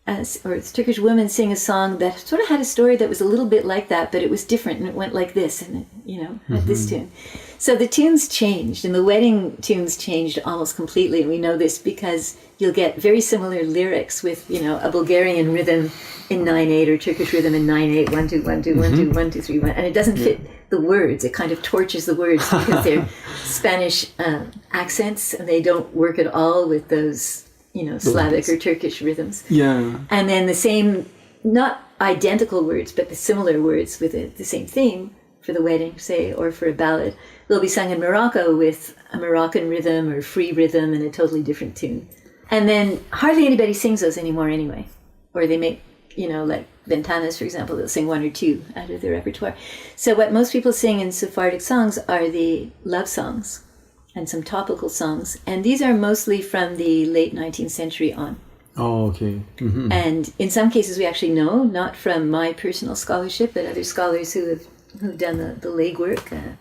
or this Turkish woman sing a song that sort of had a story that was a little bit like that, but it was different, and it went like this, and it, had this tune. So the tunes changed, and the wedding tunes changed almost completely, and we know this because you'll get very similar lyrics with, a Bulgarian rhythm in 9/8 or Turkish rhythm in 9/8, 1 2 1 2 1 2 1 2 3 1, and it doesn't fit the words. It kind of torches the words because they're Spanish accents, and they don't work at all with those, Slavic or Turkish rhythms. Yeah. And then the same, not identical words, but the similar words with the same theme for the wedding, say, or for a ballad, they'll be sung in Morocco with a Moroccan rhythm or free rhythm and a totally different tune. And then hardly anybody sings those anymore anyway. Or they make, like Ventanas, for example, they'll sing one or two out of their repertoire. So what most people sing in Sephardic songs are the love songs and some topical songs. And these are mostly from the late 19th century on. Oh, okay. And in some cases we actually know, not from my personal scholarship, but other scholars who've done the legwork.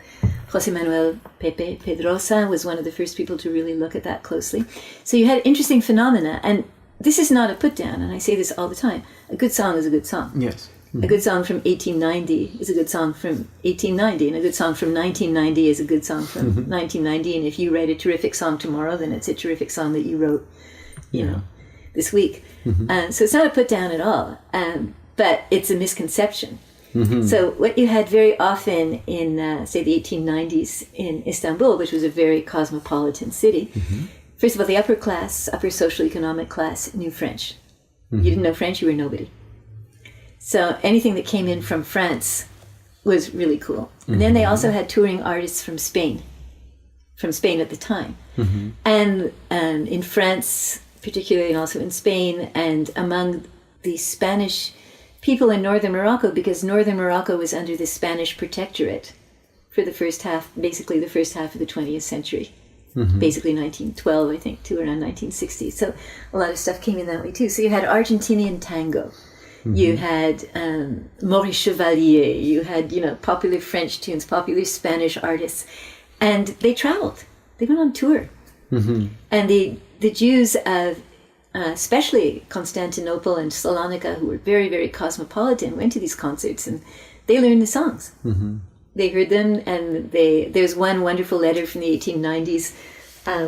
José Manuel Pepe Pedrosa was one of the first people to really look at that closely. So you had interesting phenomena, and this is not a put down, and I say this all the time. A good song is a good song. Yes. A good song from 1890 is a good song from 1890, and a good song from 1990 is a good song from 1990. And if you write a terrific song tomorrow, then it's a terrific song that you wrote, this week. So it's not a put down at all, but it's a misconception. So what you had very often in, say, the 1890s in Istanbul, which was a very cosmopolitan city, first of all, the upper social economic class knew French. You didn't know French, you were nobody. So anything that came in from France was really cool. And then they also had touring artists from Spain at the time. And in France, particularly, and also in Spain, and among the Spanish people in northern Morocco, because northern Morocco was under the Spanish protectorate for the first half, basically the first half of the 20th century. Basically 1912, I think, to around 1960. So a lot of stuff came in that way too. So you had Argentinian tango. You had Maurice Chevalier. You had, popular French tunes, popular Spanish artists. And they traveled. They went on tour. And the Jews of especially Constantinople and Salonika, who were very, very cosmopolitan, went to these concerts and they learned the songs. They heard them, and there's one wonderful letter from the 1890s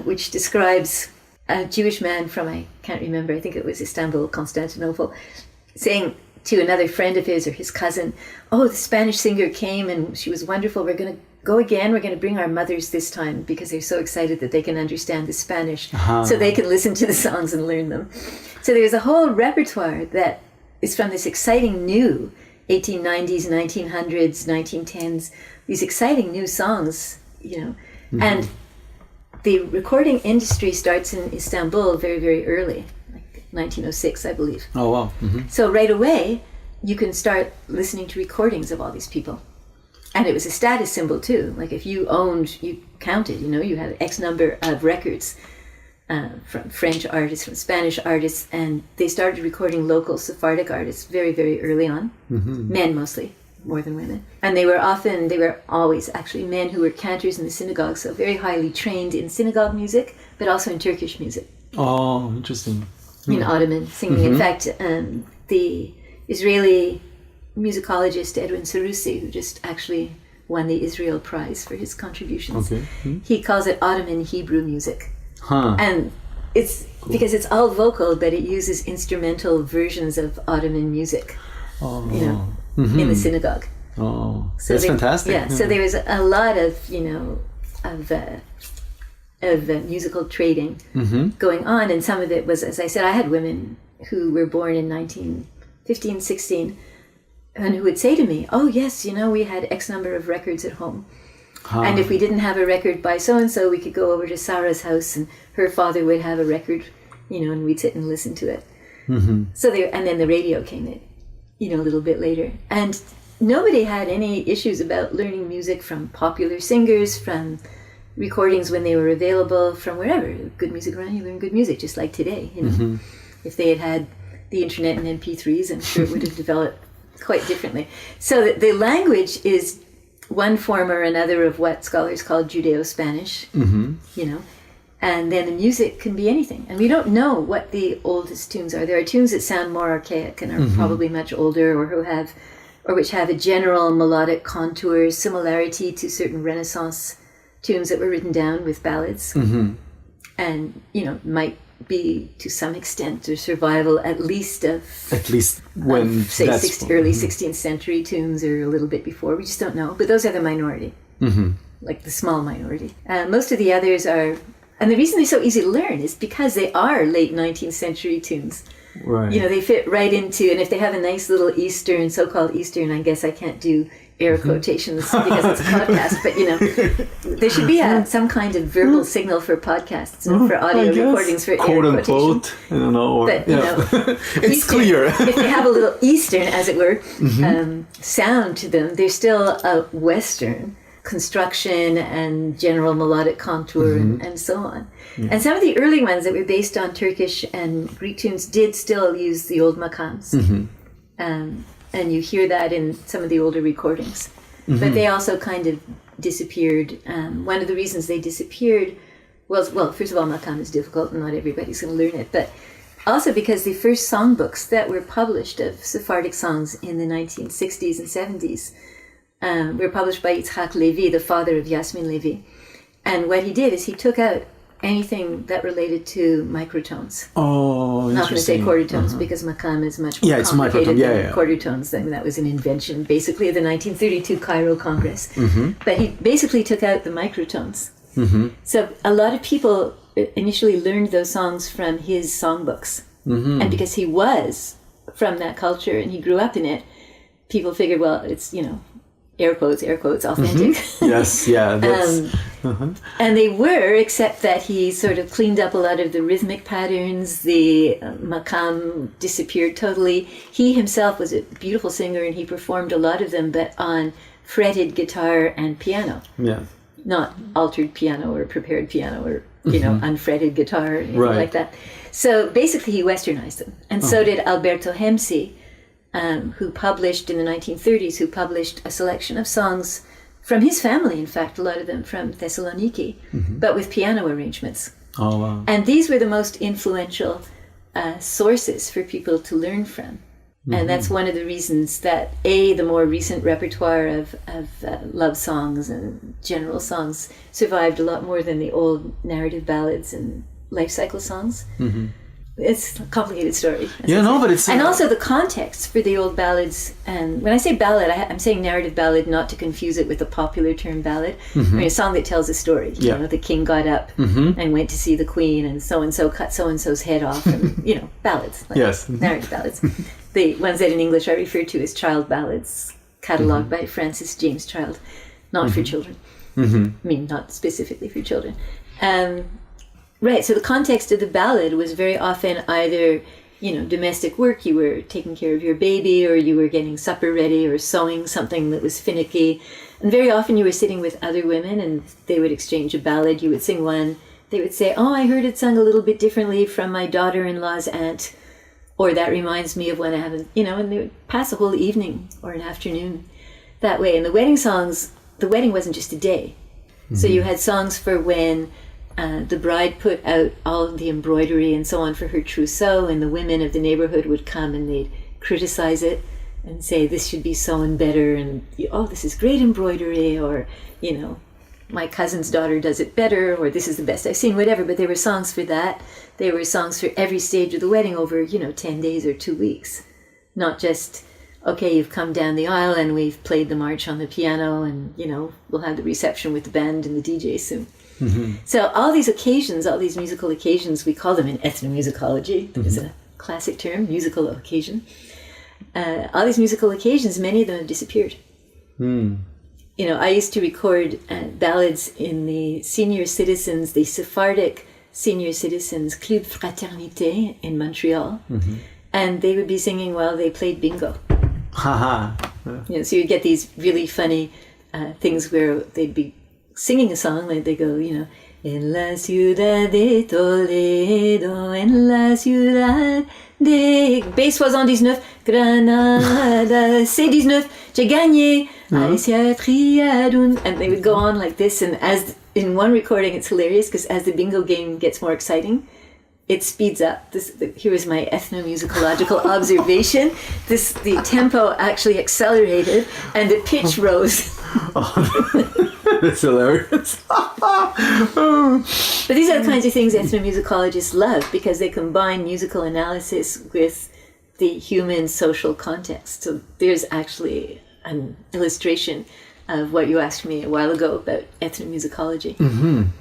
which describes a Jewish man from, I can't remember, I think it was Istanbul, Constantinople, saying to another friend of his or his cousin, "Oh, the Spanish singer came and she was wonderful. We're going to go again. We're going to bring our mothers this time because they're so excited that they can understand the Spanish so they can listen to the songs and learn them." So there's a whole repertoire that is from this exciting new 1890s, 1900s, 1910s, these exciting new songs, And the recording industry starts in Istanbul very, very early, like 1906, I believe. Oh, wow. So right away, you can start listening to recordings of all these people. And it was a status symbol too. Like if you counted, you had X number of records from French artists, from Spanish artists, and they started recording local Sephardic artists very, very early on. Men mostly, more than women. And they were always actually men who were cantors in the synagogue, so very highly trained in synagogue music, but also in Turkish music. Oh, interesting. In Ottoman singing. In fact, the Israeli musicologist Edwin Sarusi, who just actually won the Israel Prize for his contributions. He calls it Ottoman Hebrew music. And it's because it's all vocal, but it uses instrumental versions of Ottoman music, in the synagogue. Oh, so that's fantastic. Yeah, so there was a lot of, of musical trading going on, and some of it was, as I said, I had women who were born in 1915, 16, and who would say to me, "Oh yes, we had X number of records at home, and if we didn't have a record by so and so, we could go over to Sarah's house, and her father would have a record, and we'd sit and listen to it." So and then the radio came in, a little bit later, and nobody had any issues about learning music from popular singers, from recordings when they were available, from wherever. Good music around, you learn good music, just like today. If they had the internet and MP3s, I'm sure it would have developed quite differently. So the language is one form or another of what scholars call Judeo-Spanish, and then the music can be anything. And we don't know what the oldest tunes are. There are tunes that sound more archaic and are probably much older, or which have a general melodic contour, similarity to certain Renaissance tunes that were written down with ballads, and might be to some extent a survival at least when say early 16th century tunes, or a little bit before. We just don't know, but those are the minority, like the small minority. Most of the others are, and the reason they're so easy to learn is because they are late 19th century tunes. Right. They fit right into, and if they have a nice little Eastern, so-called Eastern, I guess I can't do air quotations because it's a podcast, but there should be some kind of verbal signal for podcasts and for audio recordings for quote air unquote, I don't know. But It's Eastern, clear. If they have a little Eastern, as it were, sound to them, they're still a Western construction and general melodic contour and so on. And some of the early ones that were based on Turkish and Greek tunes did still use the old makams. And you hear that in some of the older recordings. But they also kind of disappeared. One of the reasons they disappeared was, well, first of all, makam is difficult and not everybody's going to learn it, but also because the first songbooks that were published of Sephardic songs in the 1960s and 70s were published by Yitzhak Levi, the father of Yasmin Levi. And what he did is he took out anything that related to microtones. Oh, I'm not going to say quarter tones because makam is much more complicated than quarter tones. I mean, that was an invention basically of the 1932 Cairo Congress. But he basically took out the microtones. So a lot of people initially learned those songs from his songbooks. And because he was from that culture and he grew up in it, people figured, well, it's, air quotes, authentic. Yes, yeah. That's, And they were, except that he sort of cleaned up a lot of the rhythmic patterns. The makam disappeared totally. He himself was a beautiful singer and he performed a lot of them, but on fretted guitar and piano. Yeah. Not altered piano or prepared piano or, unfretted guitar or anything like that. So basically he westernized them. And so did Alberto Hemsi, who published in the 1930s, who published a selection of songs from his family, in fact, a lot of them from Thessaloniki, but with piano arrangements. Oh, wow. And these were the most influential sources for people to learn from. And that's one of the reasons that, the more recent repertoire of love songs and general songs survived a lot more than the old narrative ballads and life cycle songs. It's a complicated story. But it's... And also the context for the old ballads. And when I say ballad, I'm saying narrative ballad, not to confuse it with the popular term ballad. I mean, a song that tells a story. You know, the king got up and went to see the queen, and so cut so-and-so's head off. And, you know, ballads. Like narrative ballads. The ones that in English are referred to as child ballads, catalogued by Francis James Child, not for children. I mean, not specifically for children. Right, so the context of the ballad was very often either, you know, domestic work, you were taking care of your baby, or you were getting supper ready, or sewing something that was finicky. And very often you were sitting with other women and they would exchange a ballad, you would sing one, they would say, oh, I heard it sung a little bit differently from my daughter-in-law's aunt, or that reminds me of when I haven't, you know, and they would pass a whole evening or an afternoon that way. And the wedding songs, the wedding wasn't just a day. So you had songs for when the bride put out all of the embroidery and so on for her trousseau, and the women of the neighborhood would come and they'd criticize it and say, this should be sewn better, and, oh, this is great embroidery, or, you know, my cousin's daughter does it better, or this is the best I've seen, whatever. But there were songs for that. There were songs for every stage of the wedding over, 10 days or 2 weeks. Not just, okay, you've come down the aisle and we've played the march on the piano and, we'll have the reception with the band and the DJ soon. So all these occasions, all these musical occasions, we call them in ethnomusicology. That is a classic term, musical occasion. All these musical occasions, many of them have disappeared. I used to record ballads in the Sephardic Senior Citizens Club Fraternité in Montreal. And they would be singing while they played bingo. So you get these really funny things where they'd be singing a song, like they go, En la ciudad de Toledo, en la ciudad de B79, Granada, C19, j'ai gagné, and they would go on like this. And as in one recording, it's hilarious because as the bingo game gets more exciting, it speeds up. Here is my ethnomusicological observation. The tempo actually accelerated and the pitch rose. That's hilarious. But these are the kinds of things ethnomusicologists love, because they combine musical analysis with the human social context. So there's actually an illustration of what you asked me a while ago about ethnomusicology.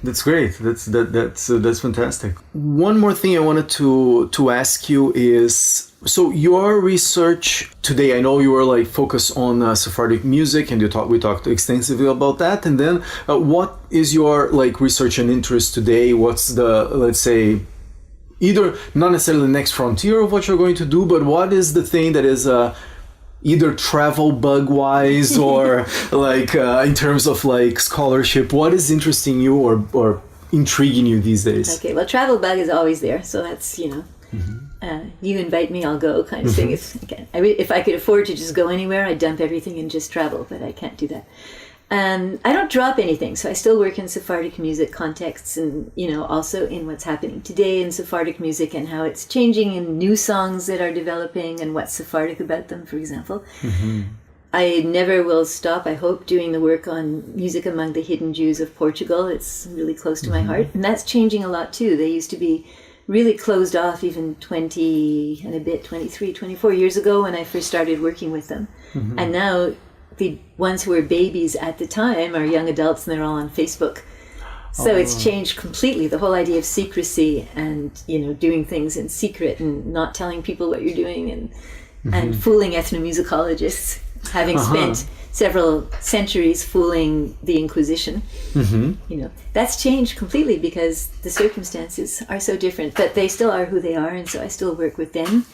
That's great. That's fantastic. One more thing I wanted to ask you is, so your research today, I know you were focused on Sephardic music, and we talked extensively about that. And then what is your research and interest today? What's the, let's say, either not necessarily the next frontier of what you're going to do, but what is the thing that is either travel bug wise or in terms of scholarship, what is interesting you or intriguing you these days? Okay, well, travel bug is always there, so that's you invite me, I'll go kind of thing. If I could afford to just go anywhere, I'd dump everything and just travel, but I can't do that. I don't drop anything, so I still work in Sephardic music contexts, and also in what's happening today in Sephardic music and how it's changing, and new songs that are developing and what's Sephardic about them, for example. I never will stop, I hope, doing the work on music among the hidden Jews of Portugal. It's really close to my heart, and that's changing a lot too. They used to be really closed off even 23, 24 years ago when I first started working with them. And now the ones who were babies at the time are young adults, and they're all on Facebook. So it's changed completely, the whole idea of secrecy and, doing things in secret and not telling people what you're doing, and fooling ethnomusicologists, having spent several centuries fooling the Inquisition. That's changed completely because the circumstances are so different, but they still are who they are, and so I still work with them.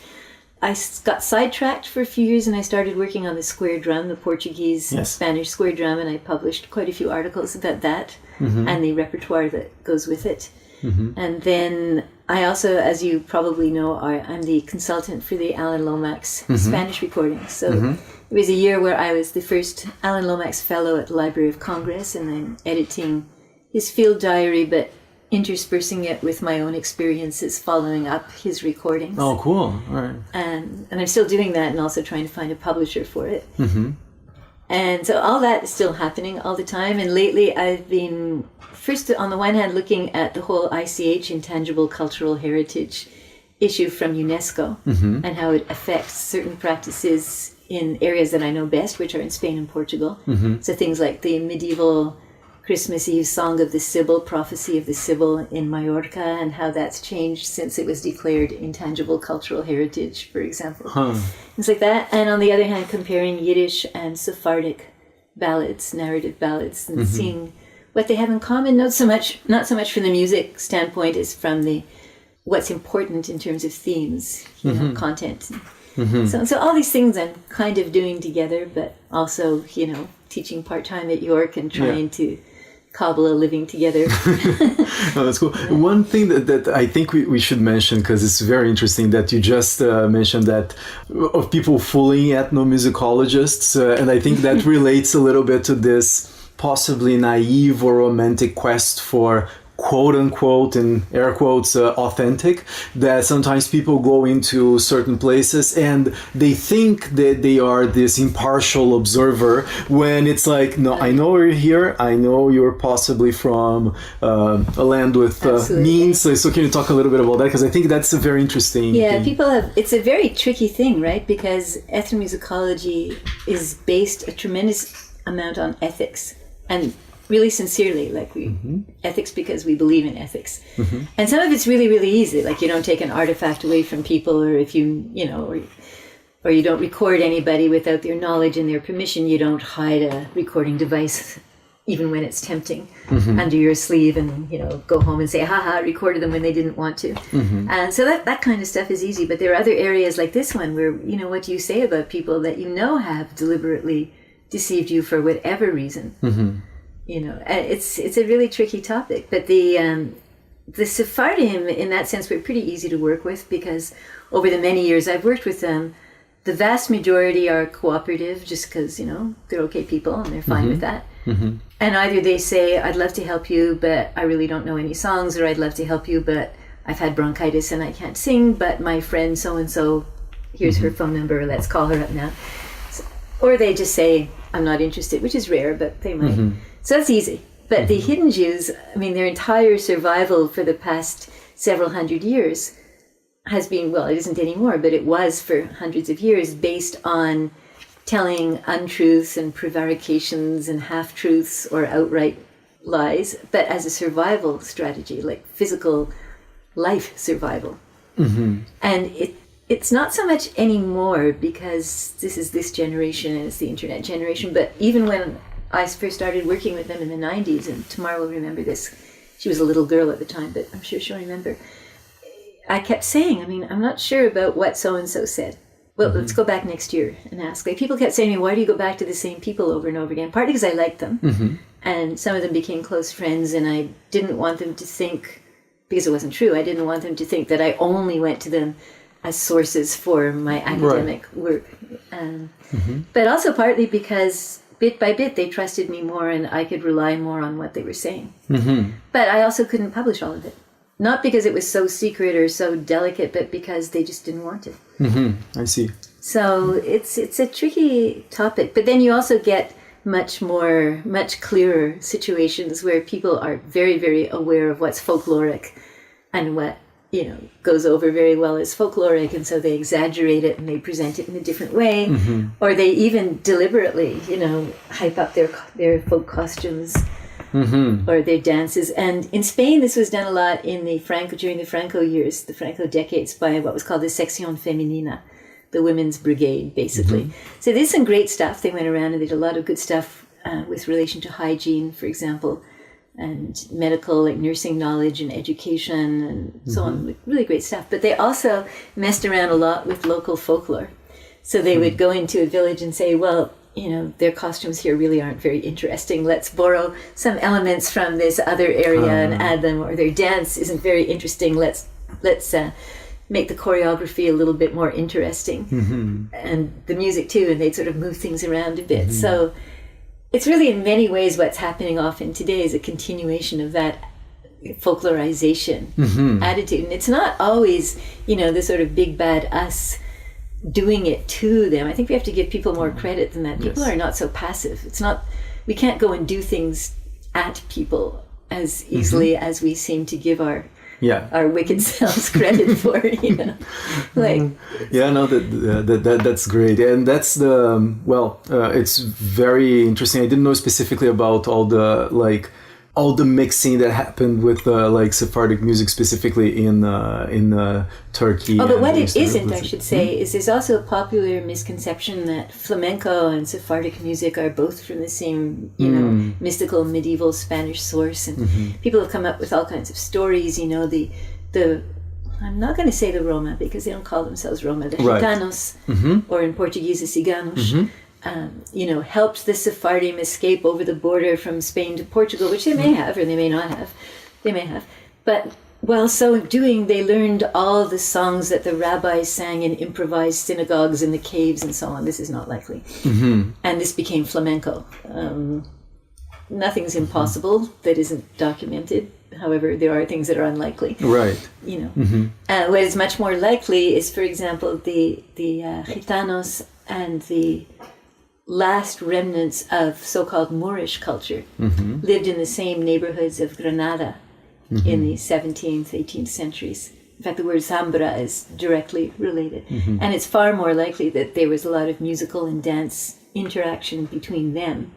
I got sidetracked for a few years and I started working on the square drum, the Portuguese-Spanish square drum, and I published quite a few articles about that and the repertoire that goes with it. And then I also, as you probably know, I'm the consultant for the Alan Lomax Spanish recordings. So it was a year where I was the first Alan Lomax Fellow at the Library of Congress, and then editing his field diary, but interspersing it with my own experiences following up his recordings. Oh, cool. All right. And I'm still doing that, and also trying to find a publisher for it. And so all that is still happening all the time. And lately I've been, first on the one hand, looking at the whole ICH, Intangible Cultural Heritage issue from UNESCO, and how it affects certain practices in areas that I know best, which are in Spain and Portugal. So things like the medieval Christmas Eve Song of the Sibyl, Prophecy of the Sibyl in Mallorca, and how that's changed since it was declared Intangible Cultural Heritage, for example. Things like that. And on the other hand, comparing Yiddish and Sephardic ballads, narrative ballads, and seeing what they have in common, not so much from the music standpoint as from the what's important in terms of themes, you know, content. So all these things I'm kind of doing together, but also, you know, teaching part-time at York and trying to cobble a living together. Oh, that's cool. One thing that I think we should mention, because it's very interesting that you just mentioned that of people fooling ethnomusicologists, and I think that relates a little bit to this possibly naive or romantic quest for quote unquote, in air quotes, authentic, that sometimes people go into certain places and they think that they are this impartial observer, when it's like, no, I know you're here, I know you're possibly from a land with means. So can you talk a little bit about that? Because I think that's a very interesting thing. People have, it's a very tricky thing, right? Because ethnomusicology is based a tremendous amount on ethics, and really sincerely, like ethics, because we believe in ethics. And some of it's really, really easy. Like, you don't take an artifact away from people, or if you know, or you don't record anybody without their knowledge and their permission. You don't hide a recording device, even when it's tempting, under your sleeve, and, you know, go home and say, haha, I recorded them when they didn't want to. And so that kind of stuff is easy. But there are other areas like this one where, you know, what do you say about people that you know have deliberately deceived you for whatever reason? You know, it's a really tricky topic. But the Sephardim, in that sense, were pretty easy to work with, because over the many years I've worked with them, the vast majority are cooperative, just because, you know, they're okay people and they're fine with that. And either they say, I'd love to help you, but I really don't know any songs, or I'd love to help you, but I've had bronchitis and I can't sing, but my friend so-and-so, here's her phone number, let's call her up now. Or they just say, I'm not interested, which is rare, but they might. So that's easy. But the hidden Jews, I mean, their entire survival for the past several hundred years has been, well, it isn't anymore, but it was for hundreds of years, based on telling untruths and prevarications and half-truths or outright lies, but as a survival strategy, like physical life survival. And it's not so much anymore, because this is this generation and it's the internet generation, but even when I first started working with them in the 90s, and Tamar will remember this, she was a little girl at the time, but I'm sure she'll remember, I kept saying, I mean, I'm not sure about what so-and-so said. Well, let's go back next year and ask. Like, people kept saying to me, why do you go back to the same people over and over again? Partly because I liked them, and some of them became close friends, and I didn't want them to think, because it wasn't true, I didn't want them to think that I only went to them as sources for my academic work. But also partly because bit by bit they trusted me more, and I could rely more on what they were saying. But I also couldn't publish all of it. Not because it was so secret or so delicate, but because they just didn't want it. I see. So it's a tricky topic. But then you also get much clearer situations where people are very, very aware of what's folkloric and what, you know, goes over very well as folkloric, and so they exaggerate it and they present it in a different way, or they even deliberately, you know, hype up their folk costumes or their dances. And in Spain, this was done a lot in during the Franco years, the Franco decades, by what was called the Sección Femenina, the women's brigade, basically. So they did some great stuff. They went around and they did a lot of good stuff with relation to hygiene, for example, and medical, like nursing knowledge and education and so on, like really great stuff. But they also messed around a lot with local folklore. So they would go into a village and say, well, their costumes here really aren't very interesting. Let's borrow some elements from this other area and add them, or their dance isn't very interesting. Let's make the choreography a little bit more interesting, and the music too, and they'd sort of move things around a bit. So it's really in many ways what's happening often today is a continuation of that folklorization attitude. And it's not always, the sort of big bad us doing it to them. I think we have to give people more credit than that. People are not so passive. We can't go and do things at people as easily as we seem to give our wicked selves credit for, that's great. And that's it's very interesting. I didn't know specifically about all the mixing that happened with Sephardic music, specifically in Turkey. Oh, but what it isn't, I should say, is there's also a popular misconception that flamenco and Sephardic music are both from the same, mystical medieval Spanish source, and people have come up with all kinds of stories. The I'm not going to say the Roma because they don't call themselves Roma. The Gitanos, or in Portuguese, the Ciganos. Helped the Sephardim escape over the border from Spain to Portugal, which they may have, or they may not have. They may have. But while so doing, they learned all the songs that the rabbis sang in improvised synagogues in the caves and so on. This is not likely. And this became flamenco. Nothing's impossible that isn't documented. However, there are things that are unlikely. Right. What is much more likely is, for example, the Gitanos and the last remnants of so-called Moorish culture lived in the same neighborhoods of Granada in the 17th, 18th centuries. In fact, the word Zambra is directly related. And it's far more likely that there was a lot of musical and dance interaction between them,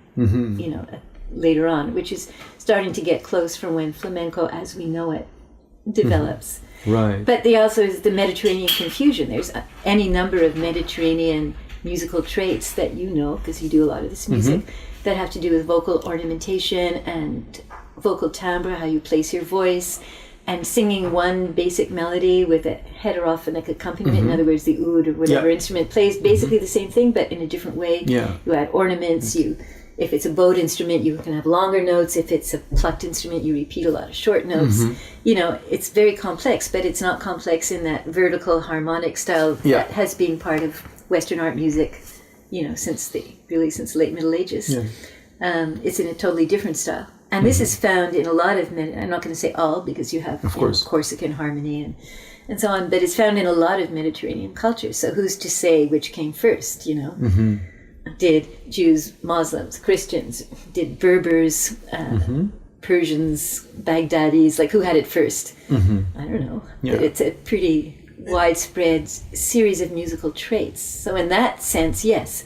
later on, which is starting to get close from when flamenco as we know it develops. Right. But there also is the Mediterranean confusion. There's any number of Mediterranean musical traits that because you do a lot of this music, that have to do with vocal ornamentation and vocal timbre, how you place your voice, and singing one basic melody with a heterophonic accompaniment. In other words, the oud or whatever instrument plays basically the same thing, but in a different way. You add ornaments. If it's a bowed instrument, you can have longer notes. If it's a plucked instrument, you repeat a lot of short notes. It's very complex, but it's not complex in that vertical harmonic style that has been part of Western art music, since the late Middle Ages. It's in a totally different style. And this is found in a lot of, I'm not going to say all, because you have Corsican harmony and so on, but it's found in a lot of Mediterranean cultures. So who's to say which came first, Did Jews, Muslims, Christians, did Berbers, Persians, Baghdadis, who had it first? I don't know. But it's a pretty widespread series of musical traits. So in that sense, yes,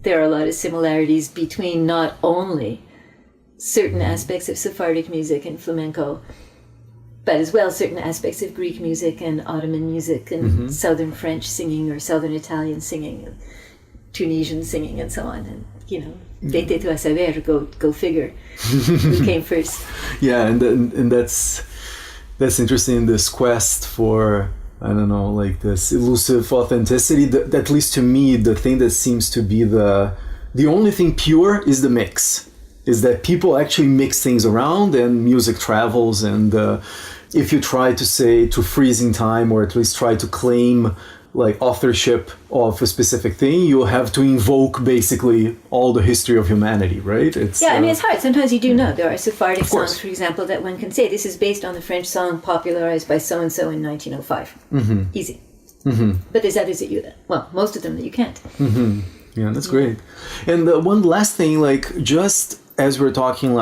there are a lot of similarities between not only certain aspects of Sephardic music and flamenco, but as well certain aspects of Greek music and Ottoman music and Southern French singing or Southern Italian singing and Tunisian singing and so on. And, vete tú a saber, go figure, who came first. Yeah, and that's interesting, this quest for, I don't know, this elusive authenticity. That, at least to me, the thing that seems to be the only thing pure is the mix. Is that people actually mix things around and music travels, and if you try to freeze in time, or at least try to claim authorship of a specific thing, you have to invoke basically all the history of humanity, right? It's it's hard. Sometimes you do know. There are Sephardic songs, for example, that one can say, this is based on the French song popularized by so-and-so in 1905. Easy. But there's others that most of them that you can't. Yeah, that's great. And one last thing, just as we're talking,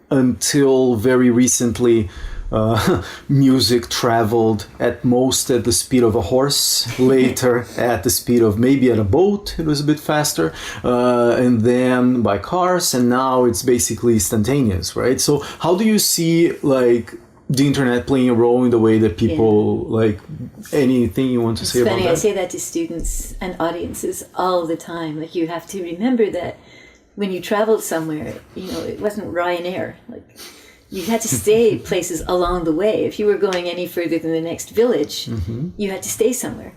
until very recently, music traveled at most at the speed of a horse, later at the speed of maybe at a boat, it was a bit faster, and then by cars, and now it's basically instantaneous, right? So how do you see the internet playing a role in the way that people anything you want to say about that? I say that to students and audiences all the time. You have to remember that when you traveled somewhere, it wasn't Ryanair. You had to stay places along the way. If you were going any further than the next village, you had to stay somewhere.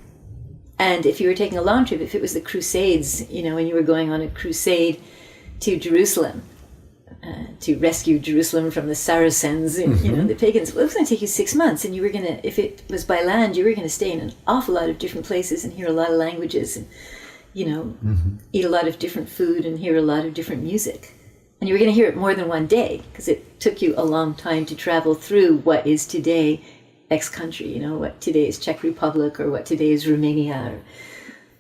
And if you were taking a long trip, if it was the Crusades, when you were going on a crusade to Jerusalem, to rescue Jerusalem from the Saracens, the pagans, well, it was going to take you 6 months. And you were going to, if it was by land, you were going to stay in an awful lot of different places and hear a lot of languages and, eat a lot of different food and hear a lot of different music. And you were going to hear it more than one day because it took you a long time to travel through what is today X country, what today is Czech Republic or what today is Romania or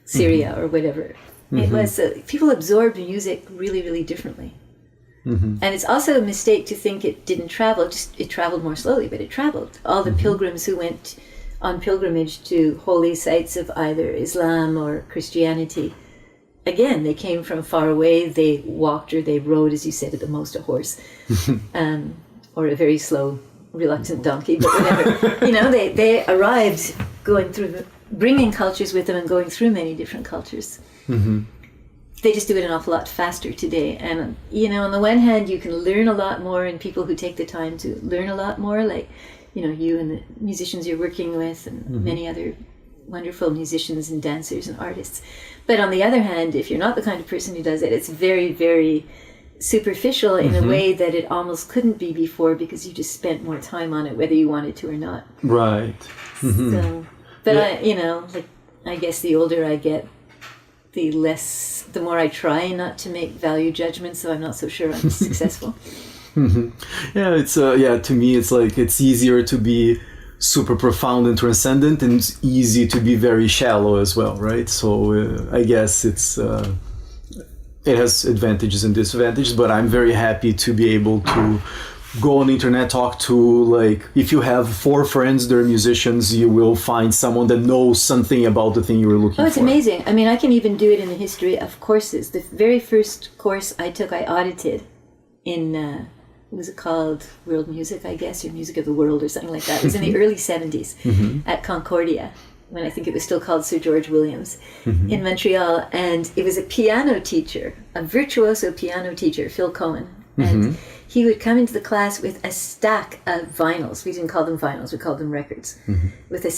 Syria or whatever. It was, people absorbed music really, really differently. And it's also a mistake to think it didn't travel, it traveled more slowly, but it traveled. All the pilgrims who went on pilgrimage to holy sites of either Islam or Christianity, again, they came from far away, they walked or they rode, as you said, at the most a horse, or a very slow, reluctant donkey, but whatever. They arrived going through, bringing cultures with them and going through many different cultures. They just do it an awful lot faster today. And, on the one hand, you can learn a lot more, and people who take the time to learn a lot more, like, you and the musicians you're working with and many other wonderful musicians and dancers and artists. But on the other hand, if you're not the kind of person who does it, it's very, very superficial in a way that it almost couldn't be before because you just spent more time on it, whether you wanted to or not. Right. So, but I guess the older I get, the more I try not to make value judgments, so I'm not so sure I'm successful. Yeah, it's to me it's like it's easier to be super profound and transcendent, and it's easy to be very shallow as well, right? So I guess it has advantages and disadvantages, but I'm very happy to be able to go on the internet, talk to, like, if you have 4 friends, they're musicians, you will find someone that knows something about the thing you were looking for. Oh, it's amazing. I mean, I can even do it in the history of courses. The very first course I took, I audited in, what was it called? World Music, I guess, or Music of the World or something like that. It was in the early 70s at Concordia, when I think it was still called Sir George Williams, in Montreal. And it was a piano teacher, a virtuoso piano teacher, Phil Cohen. And he would come into the class with a stack of vinyls. We didn't call them vinyls, we called them records. With a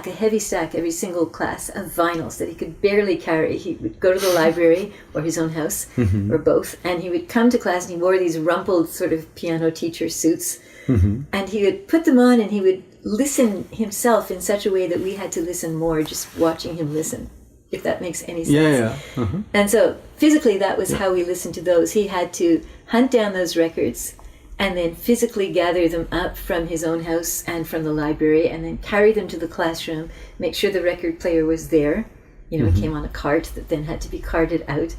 heavy stack, every single class of vinyls that he could barely carry. He would go to the library or his own house, or both, and he would come to class and he wore these rumpled sort of piano teacher suits. And he would put them on and he would listen himself in such a way that we had to listen more just watching him listen, if that makes any sense. And so physically that was how we listened to those. He had to hunt down those records and then physically gather them up from his own house and from the library and then carry them to the classroom, make sure the record player was there. It came on a cart that then had to be carted out.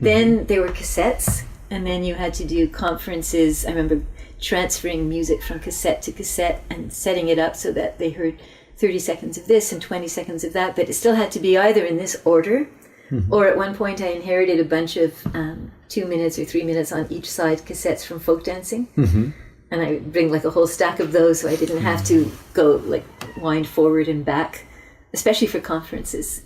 Then there were cassettes, and then you had to do conferences. I remember transferring music from cassette to cassette and setting it up so that they heard 30 seconds of this and 20 seconds of that, but it still had to be either in this order, or at one point I inherited a bunch of 2 minutes or 3 minutes on each side cassettes from folk dancing, and I would bring like a whole stack of those so I didn't have to go like wind forward and back, especially for conferences.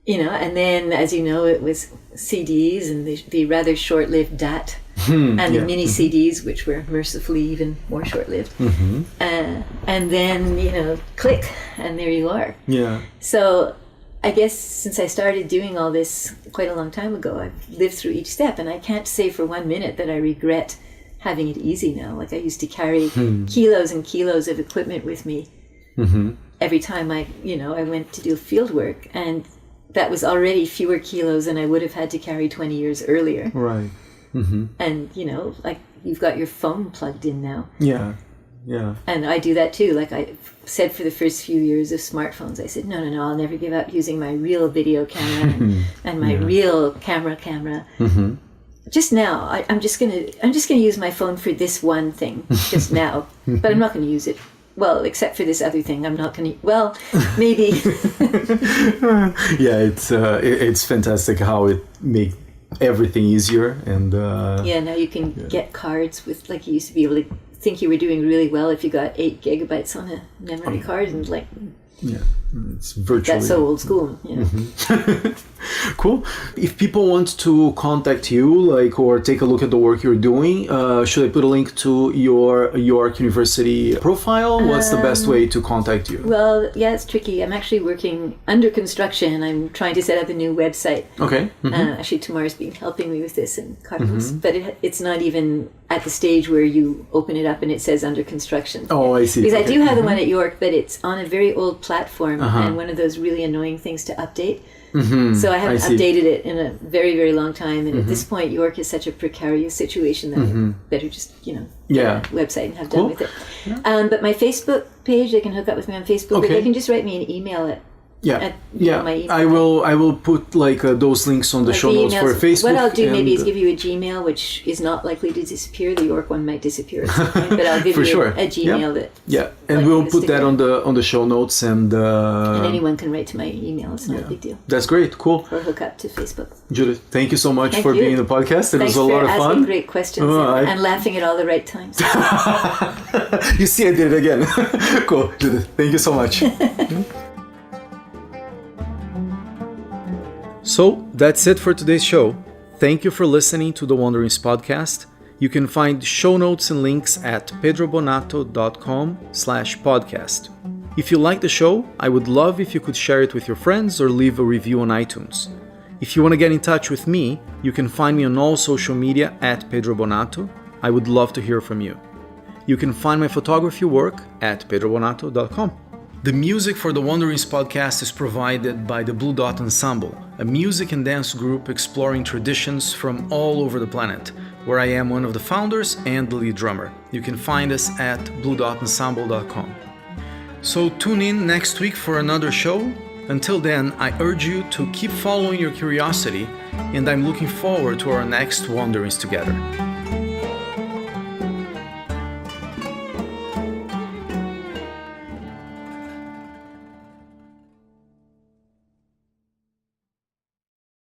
And then, as you know, it was CDs and the rather short-lived DAT and the mini CDs, which were mercifully even more short-lived. And then, click, and there you are. So I guess since I started doing all this quite a long time ago, I've lived through each step, and I can't say for 1 minute that I regret having it easy now. Like I used to carry kilos and kilos of equipment with me every time I went to do field work, and that was already fewer kilos than I would have had to carry 20 years earlier. Right. And, like you've got your phone plugged in now. Yeah. And I do that too. Like I said for the first few years of smartphones, I said, no, I'll never give up using my real video camera and my real camera. Just now, I'm just gonna use my phone for this one thing just now, but I'm not going to use it. Well, except for this other thing, I'm not going to. Well, maybe. It's fantastic how it makes everything easier, and now you can get cards with, like, you used to be able to think you were doing really well if you got 8 gigabytes on a memory card, and It's virtually. That's so old school. Yeah. Cool. If people want to contact you, or take a look at the work you're doing, should I put a link to your York University profile? What's the best way to contact you? Well, yeah, it's tricky. I'm actually working under construction. I'm trying to set up a new website. Okay. Actually, Tamar's been helping me with this, and Carlos, but it's not even at the stage where you open it up and it says under construction. Oh, I see. Because I do have the one at York, but it's on a very old platform and one of those really annoying things to update. So I haven't updated it in a very, very long time. And at this point, York is such a precarious situation that I better just, get a website and have done with it. Yeah. But my Facebook page, they can hook up with me on Facebook, or they can just write me an email at my email. I will put those links on the show notes for Facebook. What I'll do maybe is give you a Gmail, which is not likely to disappear. The York one might disappear at some point, but I'll give you a Gmail that. Yeah, and we'll put that on the show notes, and anyone can write to my email. It's not a big deal. That's great. Cool. Or hook up to Facebook. Judith, thank you so much for being in the podcast. It was a lot of fun. Thanks for asking great questions and laughing at all the right times. You see, I did it again. Cool, Judith. Thank you so much. So that's it for today's show. Thank you for listening to the Wanderings podcast. You can find show notes and links at pedrobonatto.com/podcast. If you like the show, I would love if you could share it with your friends or leave a review on iTunes. If you want to get in touch with me, you can find me on all social media at Pedro Bonatto. I would love to hear from you. You can find my photography work at pedrobonatto.com. The music for the Wanderings podcast is provided by the Blue Dot Ensemble, a music and dance group exploring traditions from all over the planet, where I am one of the founders and the lead drummer. You can find us at bluedotensemble.com. So tune in next week for another show. Until then, I urge you to keep following your curiosity, and I'm looking forward to our next Wanderings together.